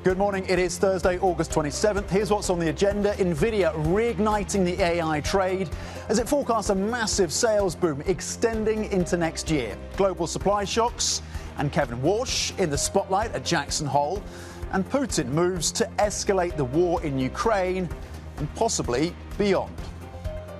Good morning. It is Thursday, August 27th. Here's what's on the agenda. Nvidia reigniting the AI trade as it forecasts a massive sales boom extending into next year. Global supply shocks and Kevin Warsh in the spotlight at Jackson Hole. And Putin moves to escalate the war in Ukraine and possibly beyond.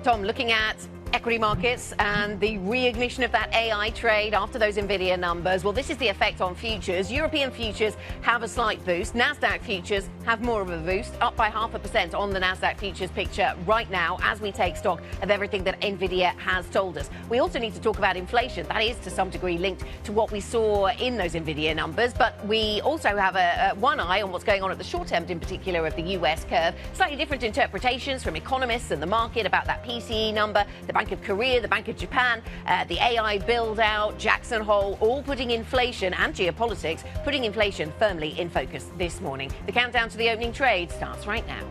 Tom, looking at equity markets and the reignition of that AI trade after those Nvidia numbers. Well, this is the effect on futures. European futures have a slight boost. Nasdaq futures have more of a boost, up by 0.5% on the Nasdaq futures picture right now as we take stock of everything that Nvidia has told us. We also need to talk about inflation. That is to some degree linked to what we saw in those Nvidia numbers, but we also have one eye on what's going on at the short end, in particular of the US curve. Slightly different interpretations from economists and the market about that PCE number, the Bank of Korea, the Bank of Japan, the AI build-out, Jackson Hole, all putting inflation and geopolitics, putting inflation firmly in focus this morning. The countdown to the opening trade starts right now.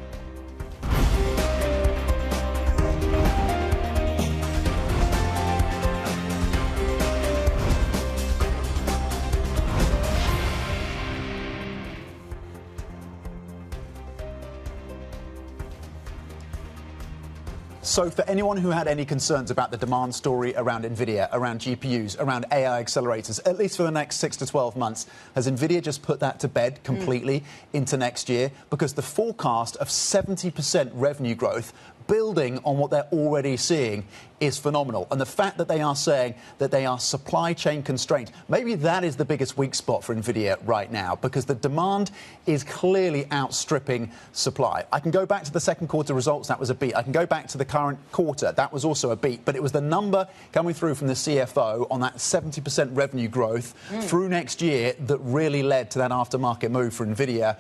So for anyone who had any concerns about the demand story around Nvidia, around GPUs, around AI accelerators, at least for the next 6 to 12 months, has Nvidia just put that to bed completely into next year? Because the forecast of 70% revenue growth building on what they're already seeing is phenomenal. And the fact that they are saying that they are supply chain constrained, maybe that is the biggest weak spot for Nvidia right now, because the demand is clearly outstripping supply. I can go back to the second quarter results, that was a beat. I can go back to the current quarter, that was also a beat. But it was the number coming through from the CFO on that 70% revenue growth through next year that really led to that aftermarket move for Nvidia.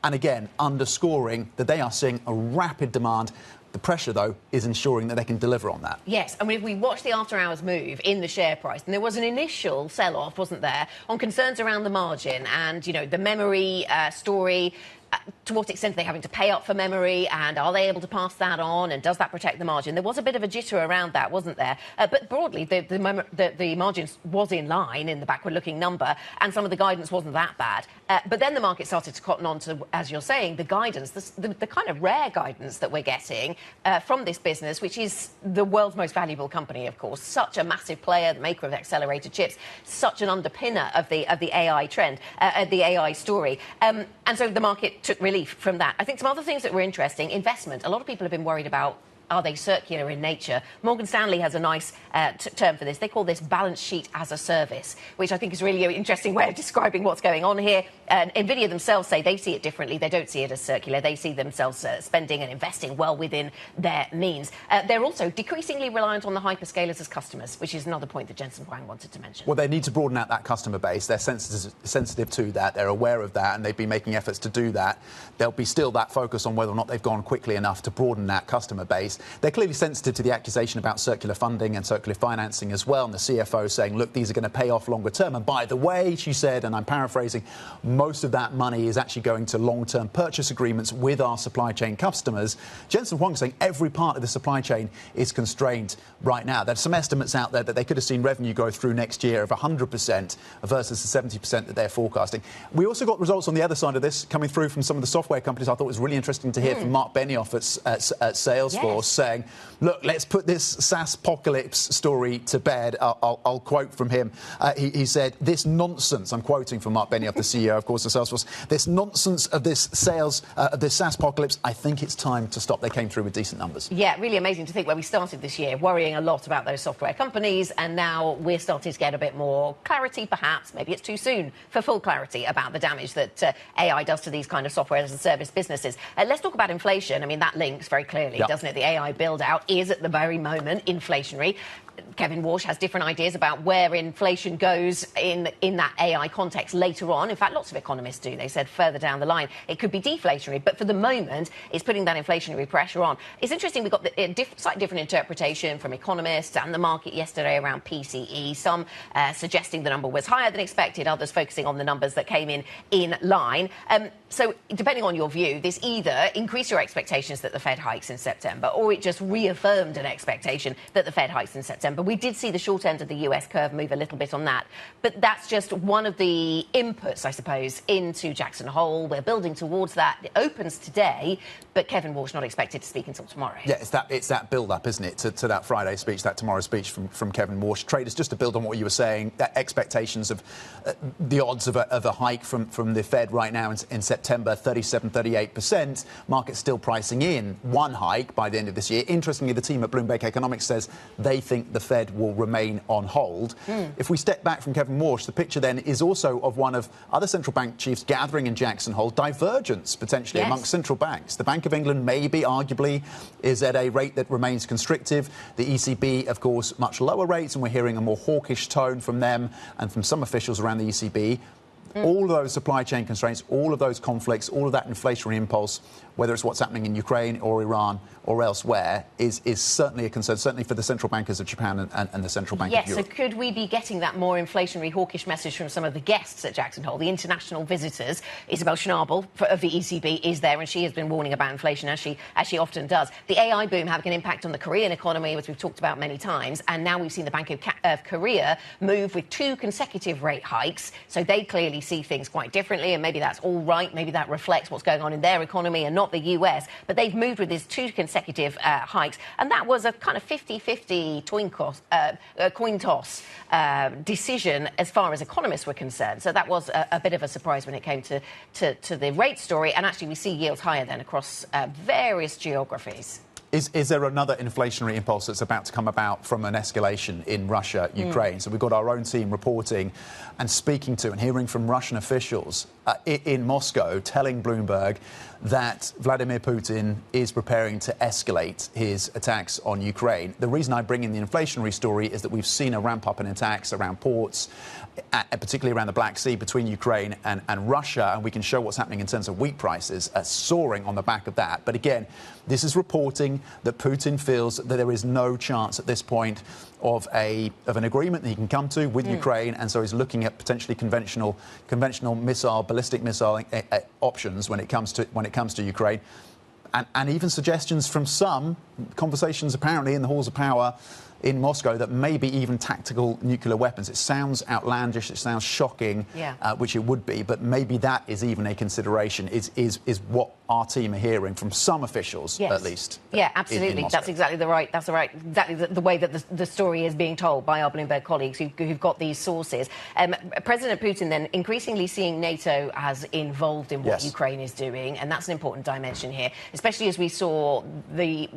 And again, underscoring that they are seeing a rapid demand. The pressure, though, is ensuring that they can deliver on that. Yes, I mean, if we watch the after-hours move in the share price, and there was an initial sell-off, wasn't there, on concerns around the margin and, you know, the memory story. To what extent are they having to pay up for memory, and are they able to pass that on, and does that protect the margin? There was a bit of a jitter around that, wasn't there? But broadly, the margin was in line in the backward-looking number, and some of the guidance wasn't that bad. But then the market started to cotton on to, as you're saying, the guidance, the kind of rare guidance that we're getting from this business, which is the world's most valuable company, of course. Such a massive player, the maker of accelerator chips, such an underpinner of the AI trend, the AI story. And so the market took relief from that. I think some other things that were interesting, investment. A lot of people have been worried about, are they circular in nature? Morgan Stanley has a nice term for this. They call this balance sheet as a service, which I think is really an interesting way of describing what's going on here. Nvidia themselves say they see it differently. They don't see it as circular. They see themselves spending and investing well within their means. They're also decreasingly reliant on the hyperscalers as customers, which is another point that Jensen Huang wanted to mention. Well, they need to broaden out that customer base. They're sensitive to that. They're aware of that, and they've been making efforts to do that. There'll be still that focus on whether or not they've gone quickly enough to broaden that customer base. They're clearly sensitive to the accusation about circular funding and circular financing as well, and the CFO saying, look, these are going to pay off longer term. And by the way, she said, and I'm paraphrasing, most of that money is actually going to long-term purchase agreements with our supply chain customers. Jensen Huang saying every part of the supply chain is constrained right now. There's some estimates out there that they could have seen revenue growth through next year of 100% versus the 70% that they're forecasting. We also got results on the other side of this coming through from some of the software companies. I thought it was really interesting to hear from Mark Benioff at Salesforce saying, look, let's put this SaaS-pocalypse story to bed. I'll quote from him. He said, this nonsense, I'm quoting from Mark Benioff, the CEO, of course, of Salesforce, this nonsense of this SaaS-pocalypse, I think it's time to stop. They came through with decent numbers. Yeah, really amazing to think where we started this year, worrying a lot about those software companies, and now we're starting to get a bit more clarity, perhaps. Maybe it's too soon for full clarity about the damage that AI does to these kind of software as a service businesses. Let's talk about inflation. I mean, that links very clearly, doesn't it? The AI build-out is at the very moment inflationary. Kevin Warsh has different ideas about where inflation goes in that AI context later on. In fact, lots of economists do. They said further down the line it could be deflationary, but for the moment it's putting that inflationary pressure on. It's interesting, we got the slightly different interpretation from economists and the market yesterday around PCE. Some suggesting the number was higher than expected, others focusing on the numbers that came in line. So depending on your view, this either increased your expectations that the Fed hikes in September, or it just reaffirmed an expectation that the Fed hikes in September. December. We did see the short end of the US curve move a little bit on that. But that's just one of the inputs, I suppose, into Jackson Hole. We're building towards that. It opens today, but Kevin Warsh not expected to speak until tomorrow. Yeah, it's that build-up, isn't it, to that Friday speech, that tomorrow speech from Kevin Warsh. Traders, just to build on what you were saying, that expectations of the odds of a hike from the Fed right now in September, 38%. Market's still pricing in one hike by the end of this year. Interestingly, the team at Bloomberg Economics says they think the Fed will remain on hold. If we step back from Kevin Warsh, the picture then is also of one of other central bank chiefs gathering in Jackson Hole, divergence potentially amongst central banks. The Bank of England maybe, arguably, is at a rate that remains constrictive. The ECB, of course, much lower rates, and we're hearing a more hawkish tone from them and from some officials around the ECB. All of those supply chain constraints, all of those conflicts, all of that inflationary impulse, whether it's what's happening in Ukraine or Iran or elsewhere, is certainly a concern, certainly for the central bankers of Japan and the Central Bank of Europe. Yes, so could we be getting that more inflationary, hawkish message from some of the guests at Jackson Hole, the international visitors? Isabel Schnabel of the ECB is there, and she has been warning about inflation, as she often does. The AI boom having an impact on the Korean economy, which we've talked about many times, and now we've seen the Bank of Korea move with 2 consecutive rate hikes, so they clearly see things quite differently, and maybe that's all right, maybe that reflects what's going on in their economy and not the US, but they've moved with these 2 consecutive hikes, and that was a kind of 50-50 coin toss decision as far as economists were concerned. So that was a bit of a surprise when it came to the rate story, and actually we see yields higher then across various geographies. Is there another inflationary impulse that's about to come about from an escalation in Russia, Ukraine? So we've got our own team reporting and speaking to and hearing from Russian officials in Moscow telling Bloomberg that Vladimir Putin is preparing to escalate his attacks on Ukraine. The reason I bring in the inflationary story is that we've seen a ramp up in attacks around ports, particularly around the Black Sea between Ukraine and Russia, and we can show what's happening in terms of wheat prices soaring on the back of that. But again, this is reporting that Putin feels that there is no chance at this point of an agreement that he can come to with Ukraine, and so he's looking at potentially conventional missile, ballistic missile options when it comes to Ukraine, and even suggestions from some conversations apparently in the halls of power in Moscow that maybe even tactical nuclear weapons. It sounds outlandish, it sounds shocking, which it would be, but maybe that is even a consideration, is what our team are hearing from some officials, at least. Yeah, absolutely. That's exactly the way that the story is being told by our Bloomberg colleagues who've got these sources. President Putin then increasingly seeing NATO as involved in what Ukraine is doing, and that's an important dimension here, especially as we saw the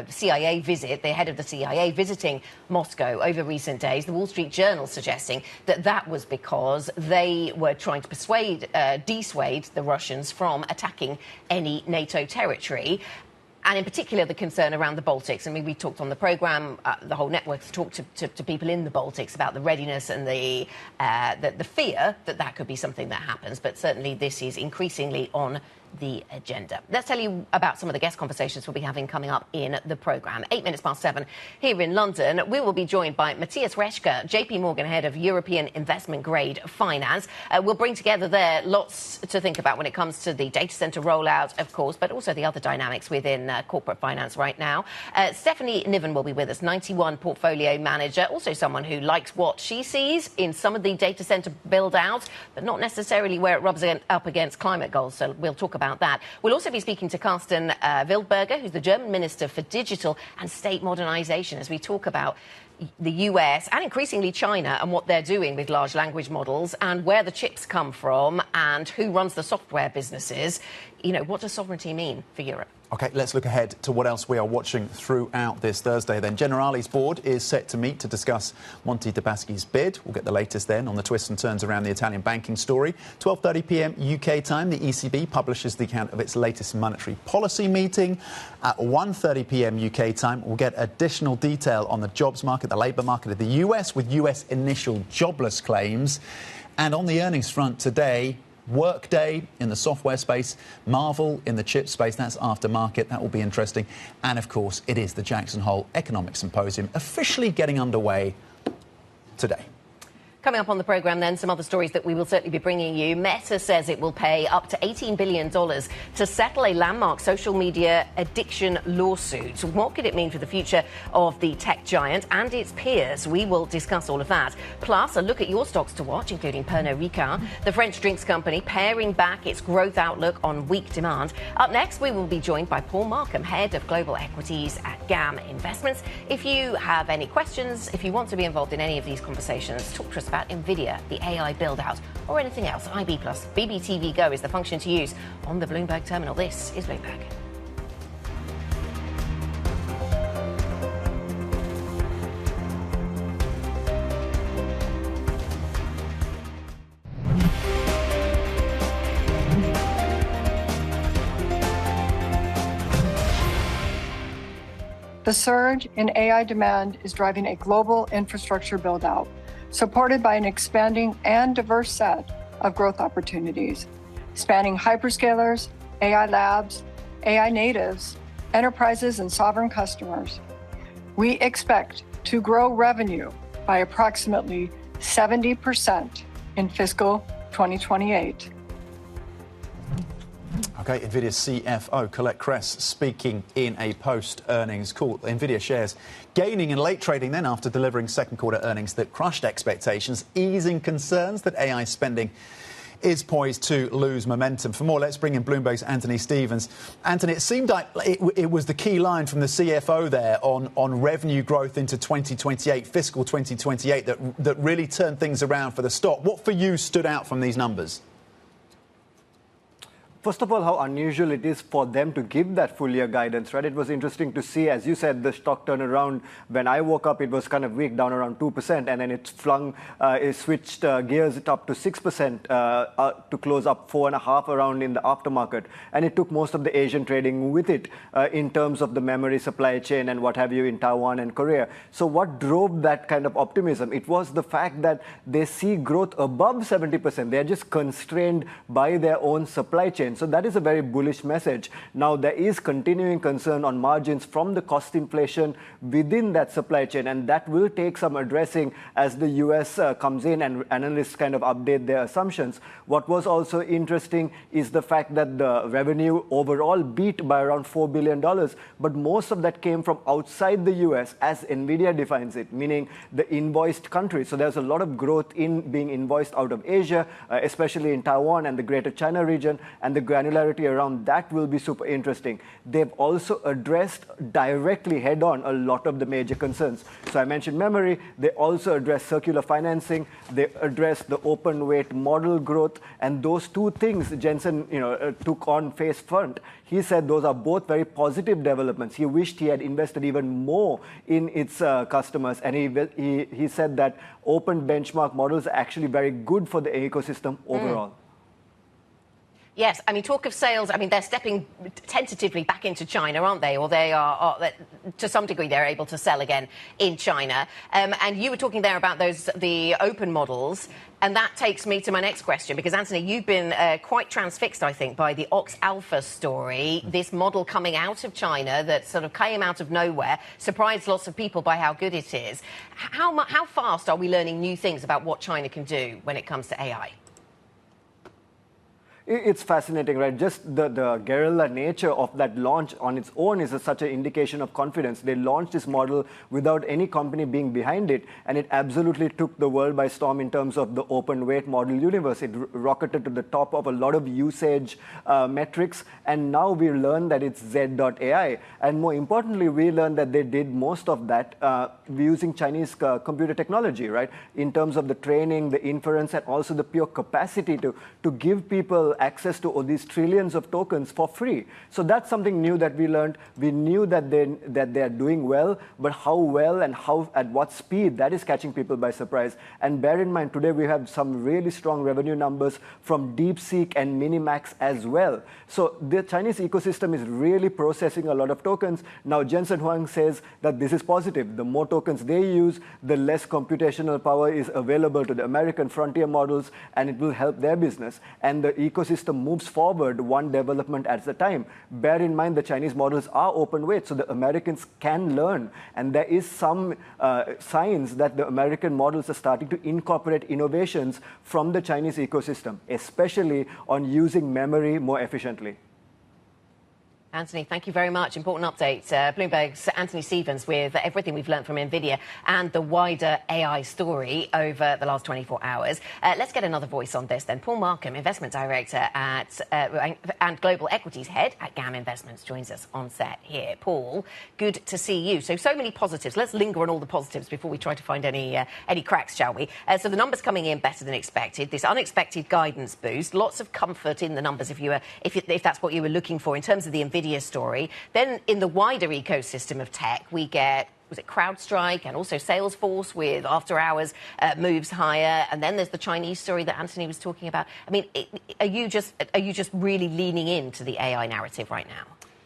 CIA visit, the head of the CIA visiting Moscow over recent days. The Wall Street Journal suggesting that was because they were trying to dissuade the Russians from attacking any NATO territory. And in particular, the concern around the Baltics. I mean, we talked on the programme, the whole network talked to people in the Baltics about the readiness and the fear that could be something that happens. But certainly this is increasingly on the agenda. Let's tell you about some of the guest conversations we'll be having coming up in the programme. 7:08 here in London. We will be joined by Matthias Reschke, JPMorgan head of European investment grade finance. We'll bring together there lots to think about when it comes to the data centre rollout, of course, but also the other dynamics within corporate finance right now. Stephanie Niven will be with us, 91 portfolio manager, also someone who likes what she sees in some of the data centre build-out, but not necessarily where it rubs up against climate goals. So we'll talk about that. We'll also be speaking to Karsten Wildberger, who's the German Minister for Digital and State Modernization, as we talk about the US and increasingly China and what they're doing with large language models and where the chips come from and who runs the software businesses. You know, what does sovereignty mean for Europe? OK, let's look ahead to what else we are watching throughout this Thursday then. Generali's board is set to meet to discuss Monte de Paschi's bid. We'll get the latest then on the twists and turns around the Italian banking story. 12:30 p.m. UK time, the ECB publishes the account of its latest monetary policy meeting. At 1:30 p.m. UK time, we'll get additional detail on the jobs market, the labour market of the US, with US initial jobless claims. And on the earnings front today, Workday in the software space, Marvel in the chip space, that's aftermarket, that will be interesting. And of course, it is the Jackson Hole Economic Symposium officially getting underway today. Coming up on the programme then, some other stories that we will certainly be bringing you. Meta says it will pay up to $18 billion to settle a landmark social media addiction lawsuit. What could it mean for the future of the tech giant and its peers? We will discuss all of that. Plus, a look at your stocks to watch, including Pernod Ricard, the French drinks company, paring back its growth outlook on weak demand. Up next, we will be joined by Paul Markham, head of global equities at GAM Investments. If you have any questions, if you want to be involved in any of these conversations, talk to us about Nvidia, the AI build-out, or anything else. IB Plus, BBTV Go is the function to use on the Bloomberg terminal. This is Bloomberg. The surge in AI demand is driving a global infrastructure build-out, supported by an expanding and diverse set of growth opportunities, spanning hyperscalers, AI labs, AI natives, enterprises, and sovereign customers. We expect to grow revenue by approximately 70% in fiscal 2028. Okay, Nvidia's CFO, Colette Kress, speaking in a post-earnings call. Nvidia shares gaining in late trading then after delivering second quarter earnings that crushed expectations, easing concerns that AI spending is poised to lose momentum. For more, let's bring in Bloomberg's Anthony Stevens. Anthony, it seemed like it was the key line from the CFO there on revenue growth into 2028, fiscal 2028, that really turned things around for the stock. What for you stood out from these numbers? First of all, how unusual it is for them to give that full year guidance, right? It was interesting to see, as you said, the stock turned around. When I woke up, it was kind of weak, down around 2%, and then it switched gears it up to 6% to close up 4.5% around in the aftermarket. And it took most of the Asian trading with it in terms of the memory supply chain and what have you in Taiwan and Korea. So what drove that kind of optimism? It was the fact that they see growth above 70%. They're just constrained by their own supply chain. So that is a very bullish message. Now, there is continuing concern on margins from the cost inflation within that supply chain, and that will take some addressing as the US comes in and analysts kind of update their assumptions. What was also interesting is the fact that the revenue overall beat by around $4 billion, but most of that came from outside the US, as Nvidia defines it, meaning the invoiced countries. So there's a lot of growth in being invoiced out of Asia, especially in Taiwan and the Greater China region, and the granularity around that will be super interesting. They've also addressed directly head-on a lot of the major concerns. So I mentioned memory. They also addressed circular financing. They addressed the open weight model growth, and those two things Jensen took on face front. He said those are both very positive developments. He wished he had invested even more in its customers, and he said that open benchmark models are actually very good for the ecosystem overall. Yes, I mean, talk of sales, I mean, they're stepping tentatively back into China, aren't they? Or they are to some degree, they're able to sell again in China. And you were talking there about the open models. And that takes me to my next question, because, Anthony, you've been quite transfixed, I think, by the Ox Alpha story, this model coming out of China that sort of came out of nowhere, surprised lots of people by how good it is. How fast are we learning new things about what China can do when it comes to AI? It's fascinating, right? Just the guerrilla nature of that launch on its own is such an indication of confidence. They launched this model without any company being behind it, and it absolutely took the world by storm in terms of the open weight model universe. It rocketed to the top of a lot of usage metrics, and now we learn that it's Z.AI. And more importantly, we learned that they did most of that using Chinese computer technology, right? In terms of the training, the inference, and also the pure capacity to give people access to all these trillions of tokens for free. So that's something new that we learned. We knew that they are doing well, but how well and at what speed, that is catching people by surprise. And bear in mind, today we have some really strong revenue numbers from DeepSeek and Minimax as well. So the Chinese ecosystem is really processing a lot of tokens. Now, Jensen Huang says that this is positive. The more tokens they use, the less computational power is available to the American frontier models, and it will help their business. And the ecosystem ecosystem moves forward one development at a time. Bear in mind the Chinese models are open weight, so the Americans can learn. And there is some signs that the American models are starting to incorporate innovations from the Chinese ecosystem, especially on using memory more efficiently. Anthony, thank you very much. Important update. Bloomberg's Anthony Stevens with everything we've learned from Nvidia and the wider AI story over the last 24 hours. Let's get another voice on this then. Paul Markham, Investment Director at and Global Equities Head at GAM Investments, joins us on set here. Paul, good to see you. So many positives. Let's linger on all the positives before we try to find any cracks, shall we? So the numbers coming in better than expected. This unexpected guidance boost. Lots of comfort in the numbers if that's what you were looking for in terms of the Nvidia story. Then in the wider ecosystem of tech, we get, was it CrowdStrike and also Salesforce with after hours moves higher, and then there's the Chinese story that Anthony was talking about. I mean, are you just really leaning into the AI narrative right now?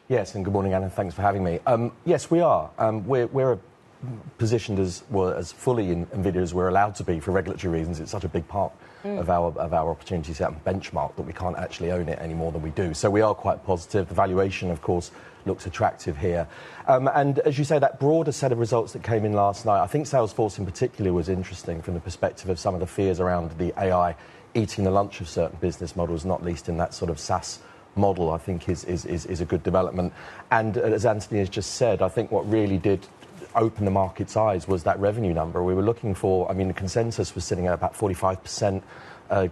Yes, and good morning, Anna. Thanks for having me. Yes, we are. We're positioned as fully in Nvidia as we're allowed to be for regulatory reasons. It's such a big part of our opportunity set and benchmark that we can't actually own it any more than we do. So we are quite positive. The valuation, of course, looks attractive here. And as you say, that broader set of results that came in last night, I think Salesforce in particular was interesting from the perspective of some of the fears around the AI eating the lunch of certain business models, not least in that sort of SaaS model, I think is a good development. And as Anthony has just said, I think what really did open the market's eyes was that revenue number. We were looking for, I mean, the consensus was sitting at about 45%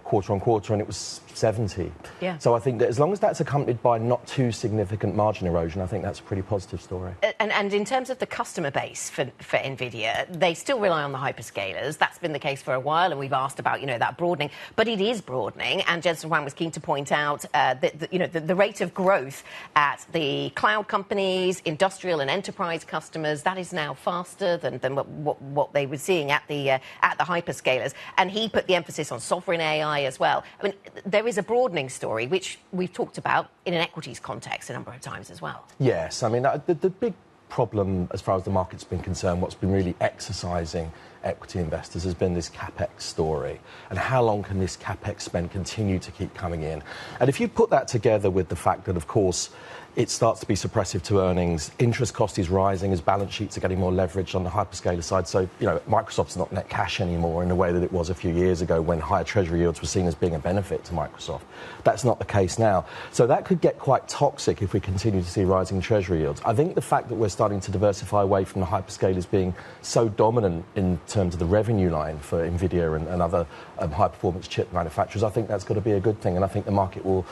quarter on quarter, and it was 70. Yeah. So I think that as long as that's accompanied by not too significant margin erosion, I think that's a pretty positive story. And in terms of the customer base for Nvidia, they still rely on the hyperscalers. That's been the case for a while, and we've asked about, that broadening. But it is broadening, and Jensen Huang was keen to point out that the rate of growth at the cloud companies, industrial and enterprise customers, that is now faster than what they were seeing at the hyperscalers. And he put the emphasis on sovereign AI as well. I mean, there is a broadening story, which we've talked about in an equities context a number of times as well. Yes, I mean, the big problem as far as the market's been concerned, what's been really exercising equity investors has been this CapEx story. And how long can this CapEx spend continue to keep coming in? And if you put that together with the fact that, of course, it starts to be suppressive to earnings, interest cost is rising as balance sheets are getting more leveraged on the hyperscaler side. So, Microsoft's not net cash anymore in the way that it was a few years ago when higher treasury yields were seen as being a benefit to Microsoft. That's not the case now. So that could get quite toxic if we continue to see rising treasury yields. I think the fact that we're starting to diversify away from the hyperscalers being so dominant in terms of the revenue line for Nvidia and other high-performance chip manufacturers, I think that's got to be a good thing. And I think the market will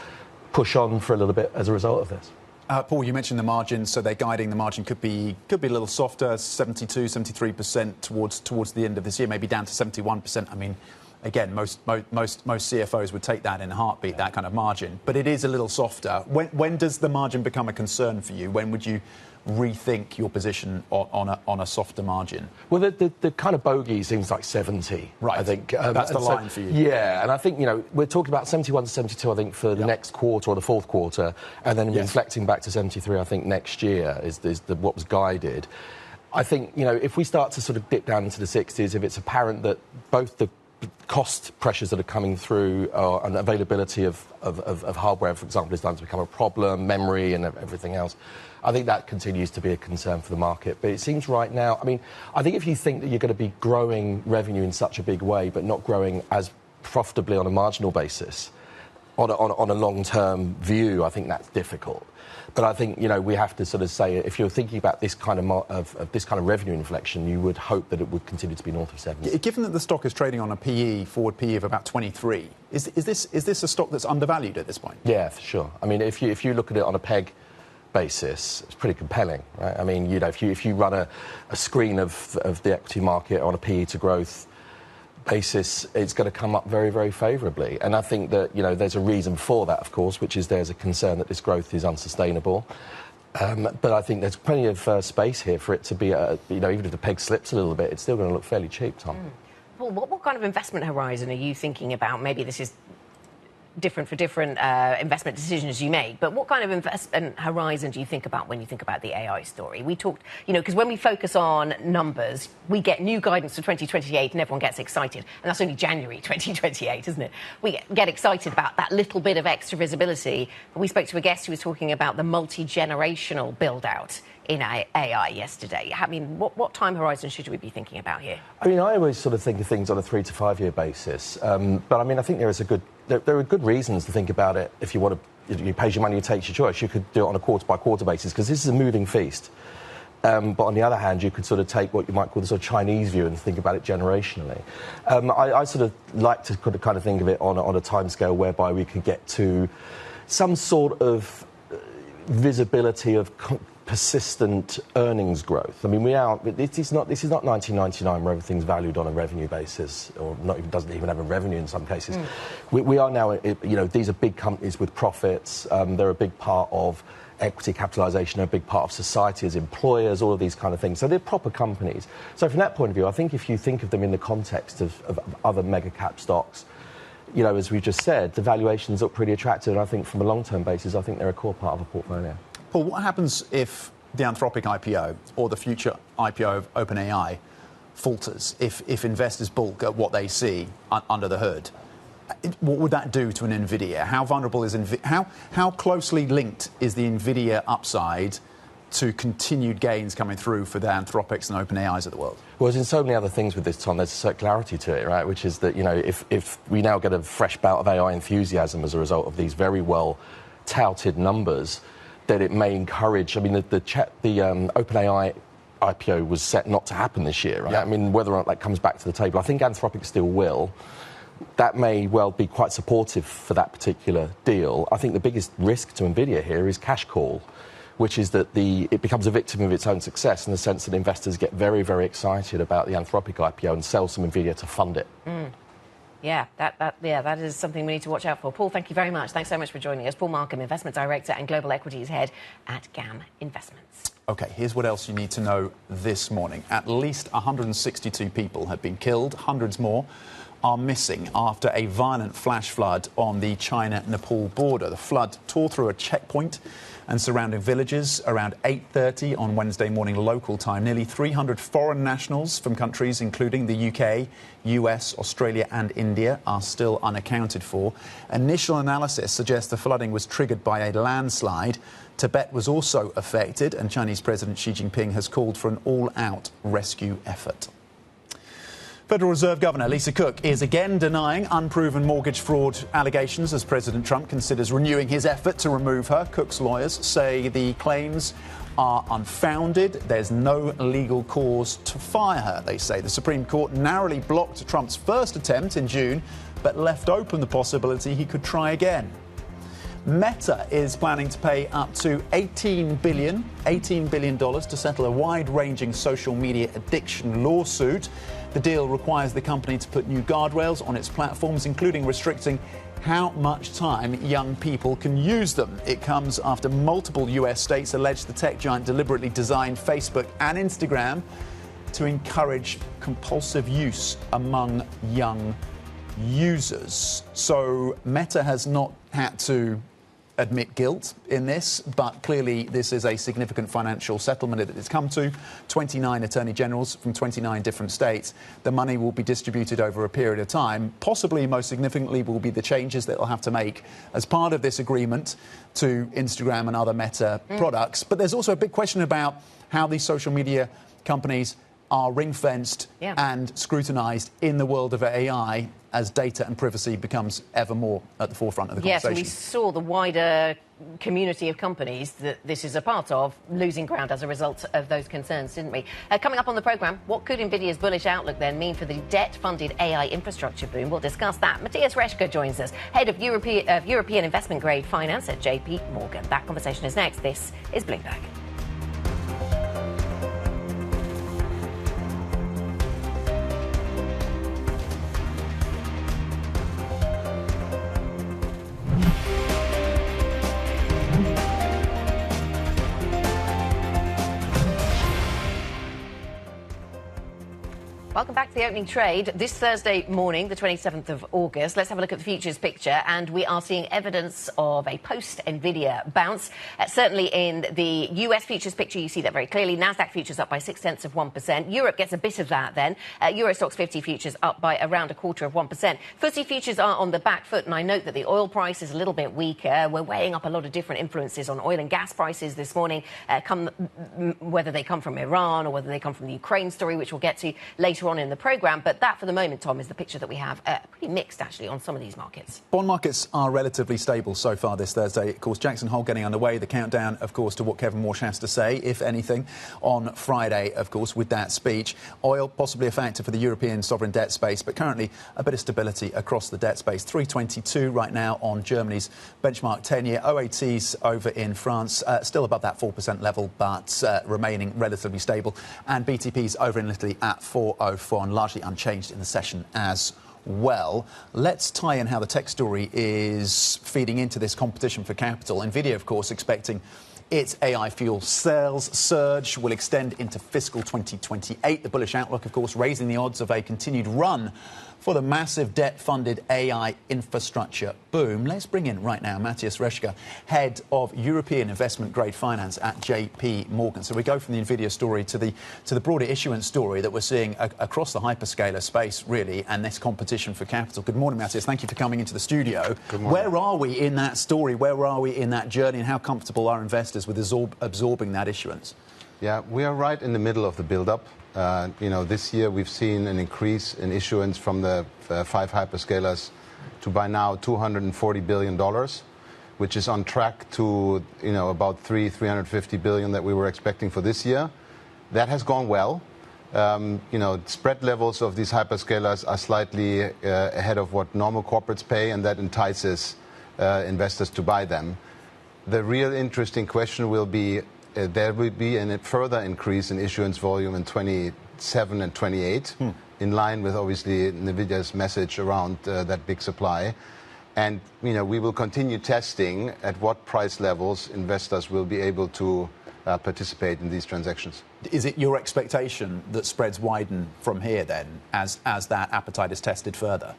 push on for a little bit as a result of this. Paul, you mentioned the margin, so they're guiding the margin could be a little softer, 72, 73% towards the end of this year, maybe down to 71%. I mean, again, most CFOs would take that in a heartbeat, that kind of margin. But it is a little softer. When does the margin become a concern for you? When would you rethink your position on a softer margin? Well, the kind of bogey seems like 70. Right. I think that's the line for you. Yeah, and I think we're talking about 71 to 72. I think for the next quarter or the fourth quarter, and then inflecting back to 73. I think next year is what was guided. I think if we start to sort of dip down into the 60s, if it's apparent that both the cost pressures that are coming through and availability of hardware, for example, is starting to become a problem, memory and everything else, I think that continues to be a concern for the market. But it seems right now, I mean, I think if you think that you're going to be growing revenue in such a big way, but not growing as profitably on a marginal basis, on a long-term view, I think that's difficult. But I think, we have to sort of say, if you're thinking about this kind of this kind of revenue inflection, you would hope that it would continue to be north of 70. Given that the stock is trading on a forward PE of about 23, is this a stock that's undervalued at this point? Yeah, for sure. I mean, if you look at it on a PEG basis, it's pretty compelling, right? I mean, if you run a screen of the equity market on a PE to growth basis, it's going to come up very, very favourably. And I think that, there's a reason for that, of course, which is there's a concern that this growth is unsustainable. But I think there's plenty of space here for it to be, even if the peg slips a little bit, it's still going to look fairly cheap, Tom. Paul, what kind of investment horizon are you thinking about? Maybe this is different for different investment decisions you make. But what kind of investment horizon do you think about when you think about the AI story? We talked, because when we focus on numbers, we get new guidance for 2028 and everyone gets excited. And that's only January 2028, isn't it? We get excited about that little bit of extra visibility. But we spoke to a guest who was talking about the multi-generational build-out in AI yesterday. I mean, what time horizon should we be thinking about here? I mean, I always sort of think of things on a 3 to 5 year basis. But I mean, I think there are good reasons to think about it. If you want to, you pay your money, you take your choice. You could do it on a quarter by quarter basis because this is a moving feast. But on the other hand, you could sort of take what you might call the sort of Chinese view and think about it generationally. I sort of like to kind of think of it on a timescale whereby we could get to some sort of visibility of persistent earnings growth. I mean, this is not 1999 where everything's valued on a revenue basis, or doesn't even have a revenue in some cases. We are now, these are big companies with profits. They're a big part of equity capitalisation, a big part of society as employers, all of these kind of things. So they're proper companies. So from that point of view, I think if you think of them in the context of other mega cap stocks, as we just said, the valuations look pretty attractive. And I think from a long-term basis, I think they're a core part of a portfolio. Paul, what happens if the Anthropic IPO or the future IPO of OpenAI falters, if investors balk at what they see under the hood? What would that do to an Nvidia? How vulnerable is how closely linked is the Nvidia upside to continued gains coming through for the Anthropics and OpenAIs of the world? Well, there's so many other things with this, Tom. There's a circularity to it, right? Which is that, if we now get a fresh bout of AI enthusiasm as a result of these very well touted numbers, that it may encourage. I mean, the OpenAI IPO was set not to happen this year, right? Yeah. I mean, whether or not that comes back to the table, I think Anthropic still will. That may well be quite supportive for that particular deal. I think the biggest risk to Nvidia here is cash call, which is that it becomes a victim of its own success in the sense that investors get very, very excited about the Anthropic IPO and sell some Nvidia to fund it. Yeah, that is something we need to watch out for. Paul, thank you very much. Thanks so much for joining us. Paul Markham, Investment Director and Global Equities Head at GAM Investments. OK, here's what else you need to know this morning. At least 162 people have been killed. Hundreds more are missing after a violent flash flood on the China-Nepal border. The flood tore through a checkpoint and surrounding villages around 8:30 on Wednesday morning local time. Nearly 300 foreign nationals from countries including the UK, US, Australia and India are still unaccounted for. Initial analysis suggests the flooding was triggered by a landslide. Tibet was also affected, and Chinese President Xi Jinping has called for an all-out rescue effort. Federal Reserve Governor Lisa Cook is again denying unproven mortgage fraud allegations as President Trump considers renewing his effort to remove her. Cook's lawyers say the claims are unfounded. There's no legal cause to fire her, they say. The Supreme Court narrowly blocked Trump's first attempt in June, but left open the possibility he could try again. Meta is planning to pay up to $18 billion to settle a wide-ranging social media addiction lawsuit. The deal requires the company to put new guardrails on its platforms, including restricting how much time young people can use them. It comes after multiple US states allege the tech giant deliberately designed Facebook and Instagram to encourage compulsive use among young users. So Meta has not had to admit guilt in this, but clearly this is a significant financial settlement that it's come to. 29 attorney generals from 29 different states. The money will be distributed over a period of time. Possibly most significantly will be the changes that they'll have to make as part of this agreement to Instagram and other Meta products. But there's also a big question about how these social media companies are ring-fenced and scrutinised in the world of AI as data and privacy becomes ever more at the forefront of the conversation. Yes, and we saw the wider community of companies that this is a part of losing ground as a result of those concerns, didn't we? Coming up on the programme, what could Nvidia's bullish outlook then mean for the debt-funded AI infrastructure boom? We'll discuss that. Matthias Reschke joins us, Head of European Investment-Grade Finance at JPMorgan. That conversation is next. This is Bloomberg. Welcome back to the opening trade. This Thursday morning, the 27th of August, let's have a look at the futures picture, and we are seeing evidence of a post-Nvidia bounce. Certainly in the US futures picture, you see that very clearly. Nasdaq futures up by 0.6%. Europe gets a bit of that then. Euro Stoxx 50 futures up by around 0.25%. FTSE futures are on the back foot, and I note that the oil price is a little bit weaker. We're weighing up a lot of different influences on oil and gas prices this morning, whether they come from Iran or whether they come from the Ukraine story, which we'll get to later on in the programme. But that, for the moment, Tom, is the picture that we have. Pretty mixed, actually, on some of these markets. Bond markets are relatively stable so far this Thursday. Of course, Jackson Hole getting underway. The countdown, of course, to what Kevin Warsh has to say, if anything, on Friday, of course, with that speech. Oil possibly a factor for the European sovereign debt space, but currently a bit of stability across the debt space. 322 right now on Germany's benchmark 10-year. OATs over in France, still above that 4% level, but remaining relatively stable. And BTPs over in Italy at 404 and largely unchanged in the session as well. Let's tie in how the tech story is feeding into this competition for capital. Nvidia, of course, expecting its AI fuel sales surge will extend into fiscal 2028. The bullish outlook, of course, raising the odds of a continued run for the massive debt-funded AI infrastructure boom. Let's bring in right now Matthias Reschke, head of European investment-grade finance at JPMorgan. So we go from the Nvidia story to the broader issuance story that we're seeing across the hyperscaler space, really, and this competition for capital. Good morning, Matthias. Thank you for coming into the studio. Good morning. Where are we in that story? Where are we in that journey? And how comfortable are investors with absorbing that issuance? Yeah, we are right in the middle of the build-up. This year we've seen an increase in issuance from the five hyperscalers to by now $240 billion, which is on track to about $350 billion that we were expecting for this year. That has gone well. Spread levels of these hyperscalers are slightly ahead of what normal corporates pay, and that entices investors to buy them. The real interesting question will be, there will be a further increase in issuance volume in 27 and 28, in line with, obviously, Nvidia's message around that big supply. And, we will continue testing at what price levels investors will be able to participate in these transactions. Is it your expectation that spreads widen from here, then, as that appetite is tested further?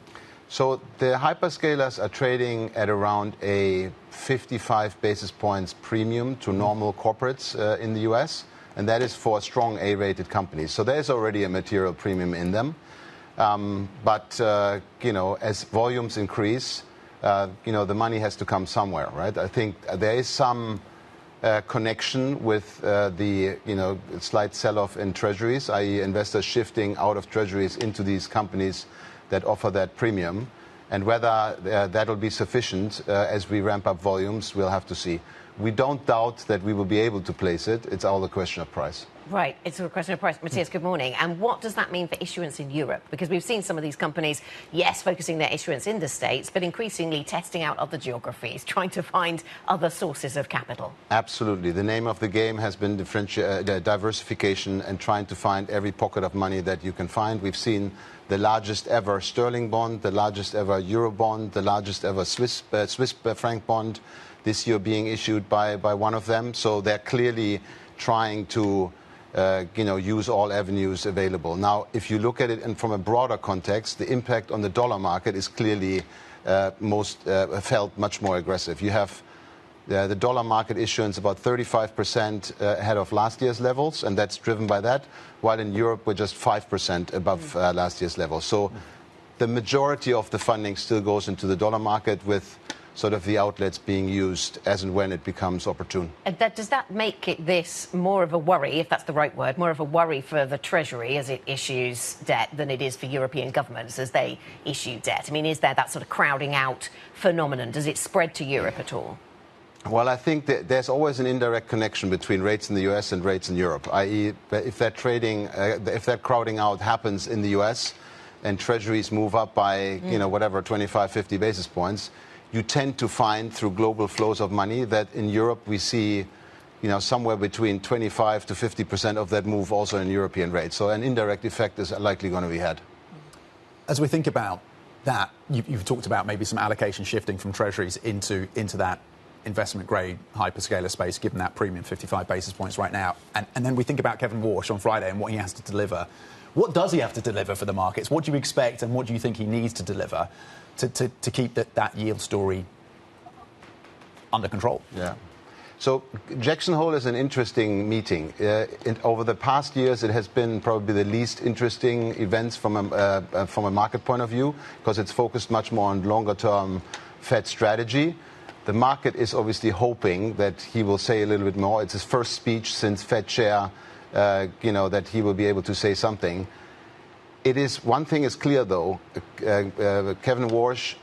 So the hyperscalers are trading at around a 55 basis points premium to normal corporates in the US, and that is for strong A-rated companies. So there's already a material premium in them. But as volumes increase, the money has to come somewhere, right? I think there is some connection with the slight sell-off in treasuries, i.e. investors shifting out of treasuries into these companies that offer that premium. And whether that'll be sufficient as we ramp up volumes, we'll have to see. We don't doubt that we will be able to place it. It's all a question of price. Right, it's a question of price. Matthias, good morning. And what does that mean for issuance in Europe? Because we've seen some of these companies, yes, focusing their issuance in the States, but increasingly testing out other geographies, trying to find other sources of capital. Absolutely. The name of the game has been diversification and trying to find every pocket of money that you can find. We've seen the largest ever sterling bond, the largest ever euro bond, the largest ever Swiss franc bond this year being issued by one of them. So they're clearly trying to use all avenues available. Now, if you look at it from a broader context, the impact on the dollar market is clearly felt much more aggressive. You have the dollar market issuance about 35% ahead of last year's levels, and that's driven by that, while in Europe we're just 5% above last year's level. So the majority of the funding still goes into the dollar market, with sort of the outlets being used as and when it becomes opportune. Does that make this more of a worry, if that's the right word, more of a worry for the Treasury as it issues debt than it is for European governments as they issue debt? I mean, is there that sort of crowding out phenomenon? Does it spread to Europe at all? Well, I think that there's always an indirect connection between rates in the US and rates in Europe, i.e. if that crowding out happens in the US and treasuries move up by, 25, 50 basis points, you tend to find through global flows of money that in Europe we see, somewhere between 25 to 50% of that move also in European rates. So an indirect effect is likely going to be had. As we think about that, you've talked about maybe some allocation shifting from treasuries into that investment-grade hyperscaler space, given that premium 55 basis points right now. And then we think about Kevin Warsh on Friday and what he has to deliver What does he have to deliver for the markets? What do you expect, and what do you think he needs to deliver to keep that yield story under control? Yeah. So Jackson Hole is an interesting meeting. Over the past years, it has been probably the least interesting events from a market point of view, because it's focused much more on longer-term Fed strategy. The market is obviously hoping that he will say a little bit more. It's his first speech since Fed chair, that he will be able to say something. One thing is clear, though. Kevin Warsh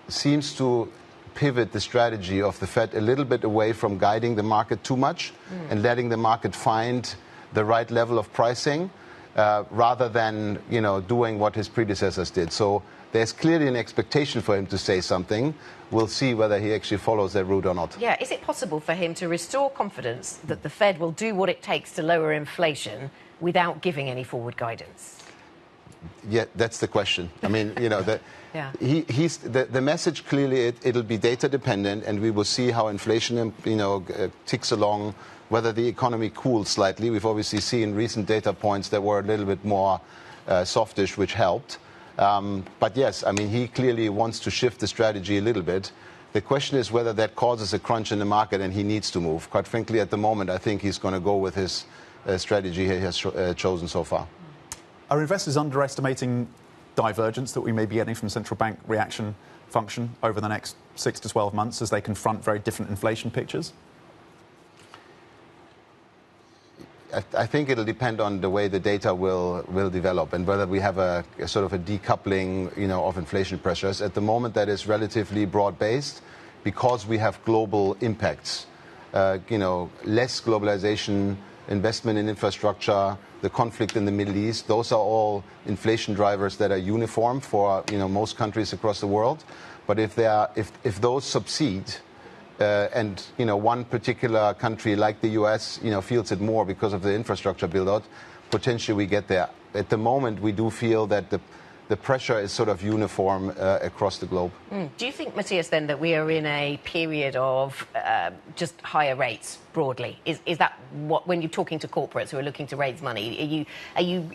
seems to pivot the strategy of the Fed a little bit away from guiding the market too much and letting the market find the right level of pricing, rather than doing what his predecessors did. So there's clearly an expectation for him to say something. We'll see whether he actually follows that route or not. Yeah, is it possible for him to restore confidence that the Fed will do what it takes to lower inflation without giving any forward guidance? Yeah, that's the question. I mean, Yeah. The message clearly, it'll be data dependent, and we will see how inflation, ticks along, whether the economy cools slightly. We've obviously seen recent data points that were a little bit more softish, which helped. But yes, I mean, he clearly wants to shift the strategy a little bit. The question is whether that causes a crunch in the market and he needs to move. Quite frankly, at the moment, I think he's going to go with his strategy he has chosen so far. Are investors underestimating divergence that we may be getting from central bank reaction function over the next 6 to 12 months as they confront very different inflation pictures? I think it'll depend on the way the data will develop and whether we have a sort of a decoupling, of inflation pressures. At the moment, that is relatively broad-based because we have global impacts. Less globalization, investment in infrastructure, the conflict in the Middle East. Those are all inflation drivers that are uniform for most countries across the world. But if those subside, and one particular country like the US feels it more because of the infrastructure build-out, potentially we get there. At the moment, we do feel that the pressure is sort of uniform across the globe. Do you think, Matthias, then, that we are in a period of just higher rates broadly? Is that what, when you're talking to corporates who are looking to raise money, are you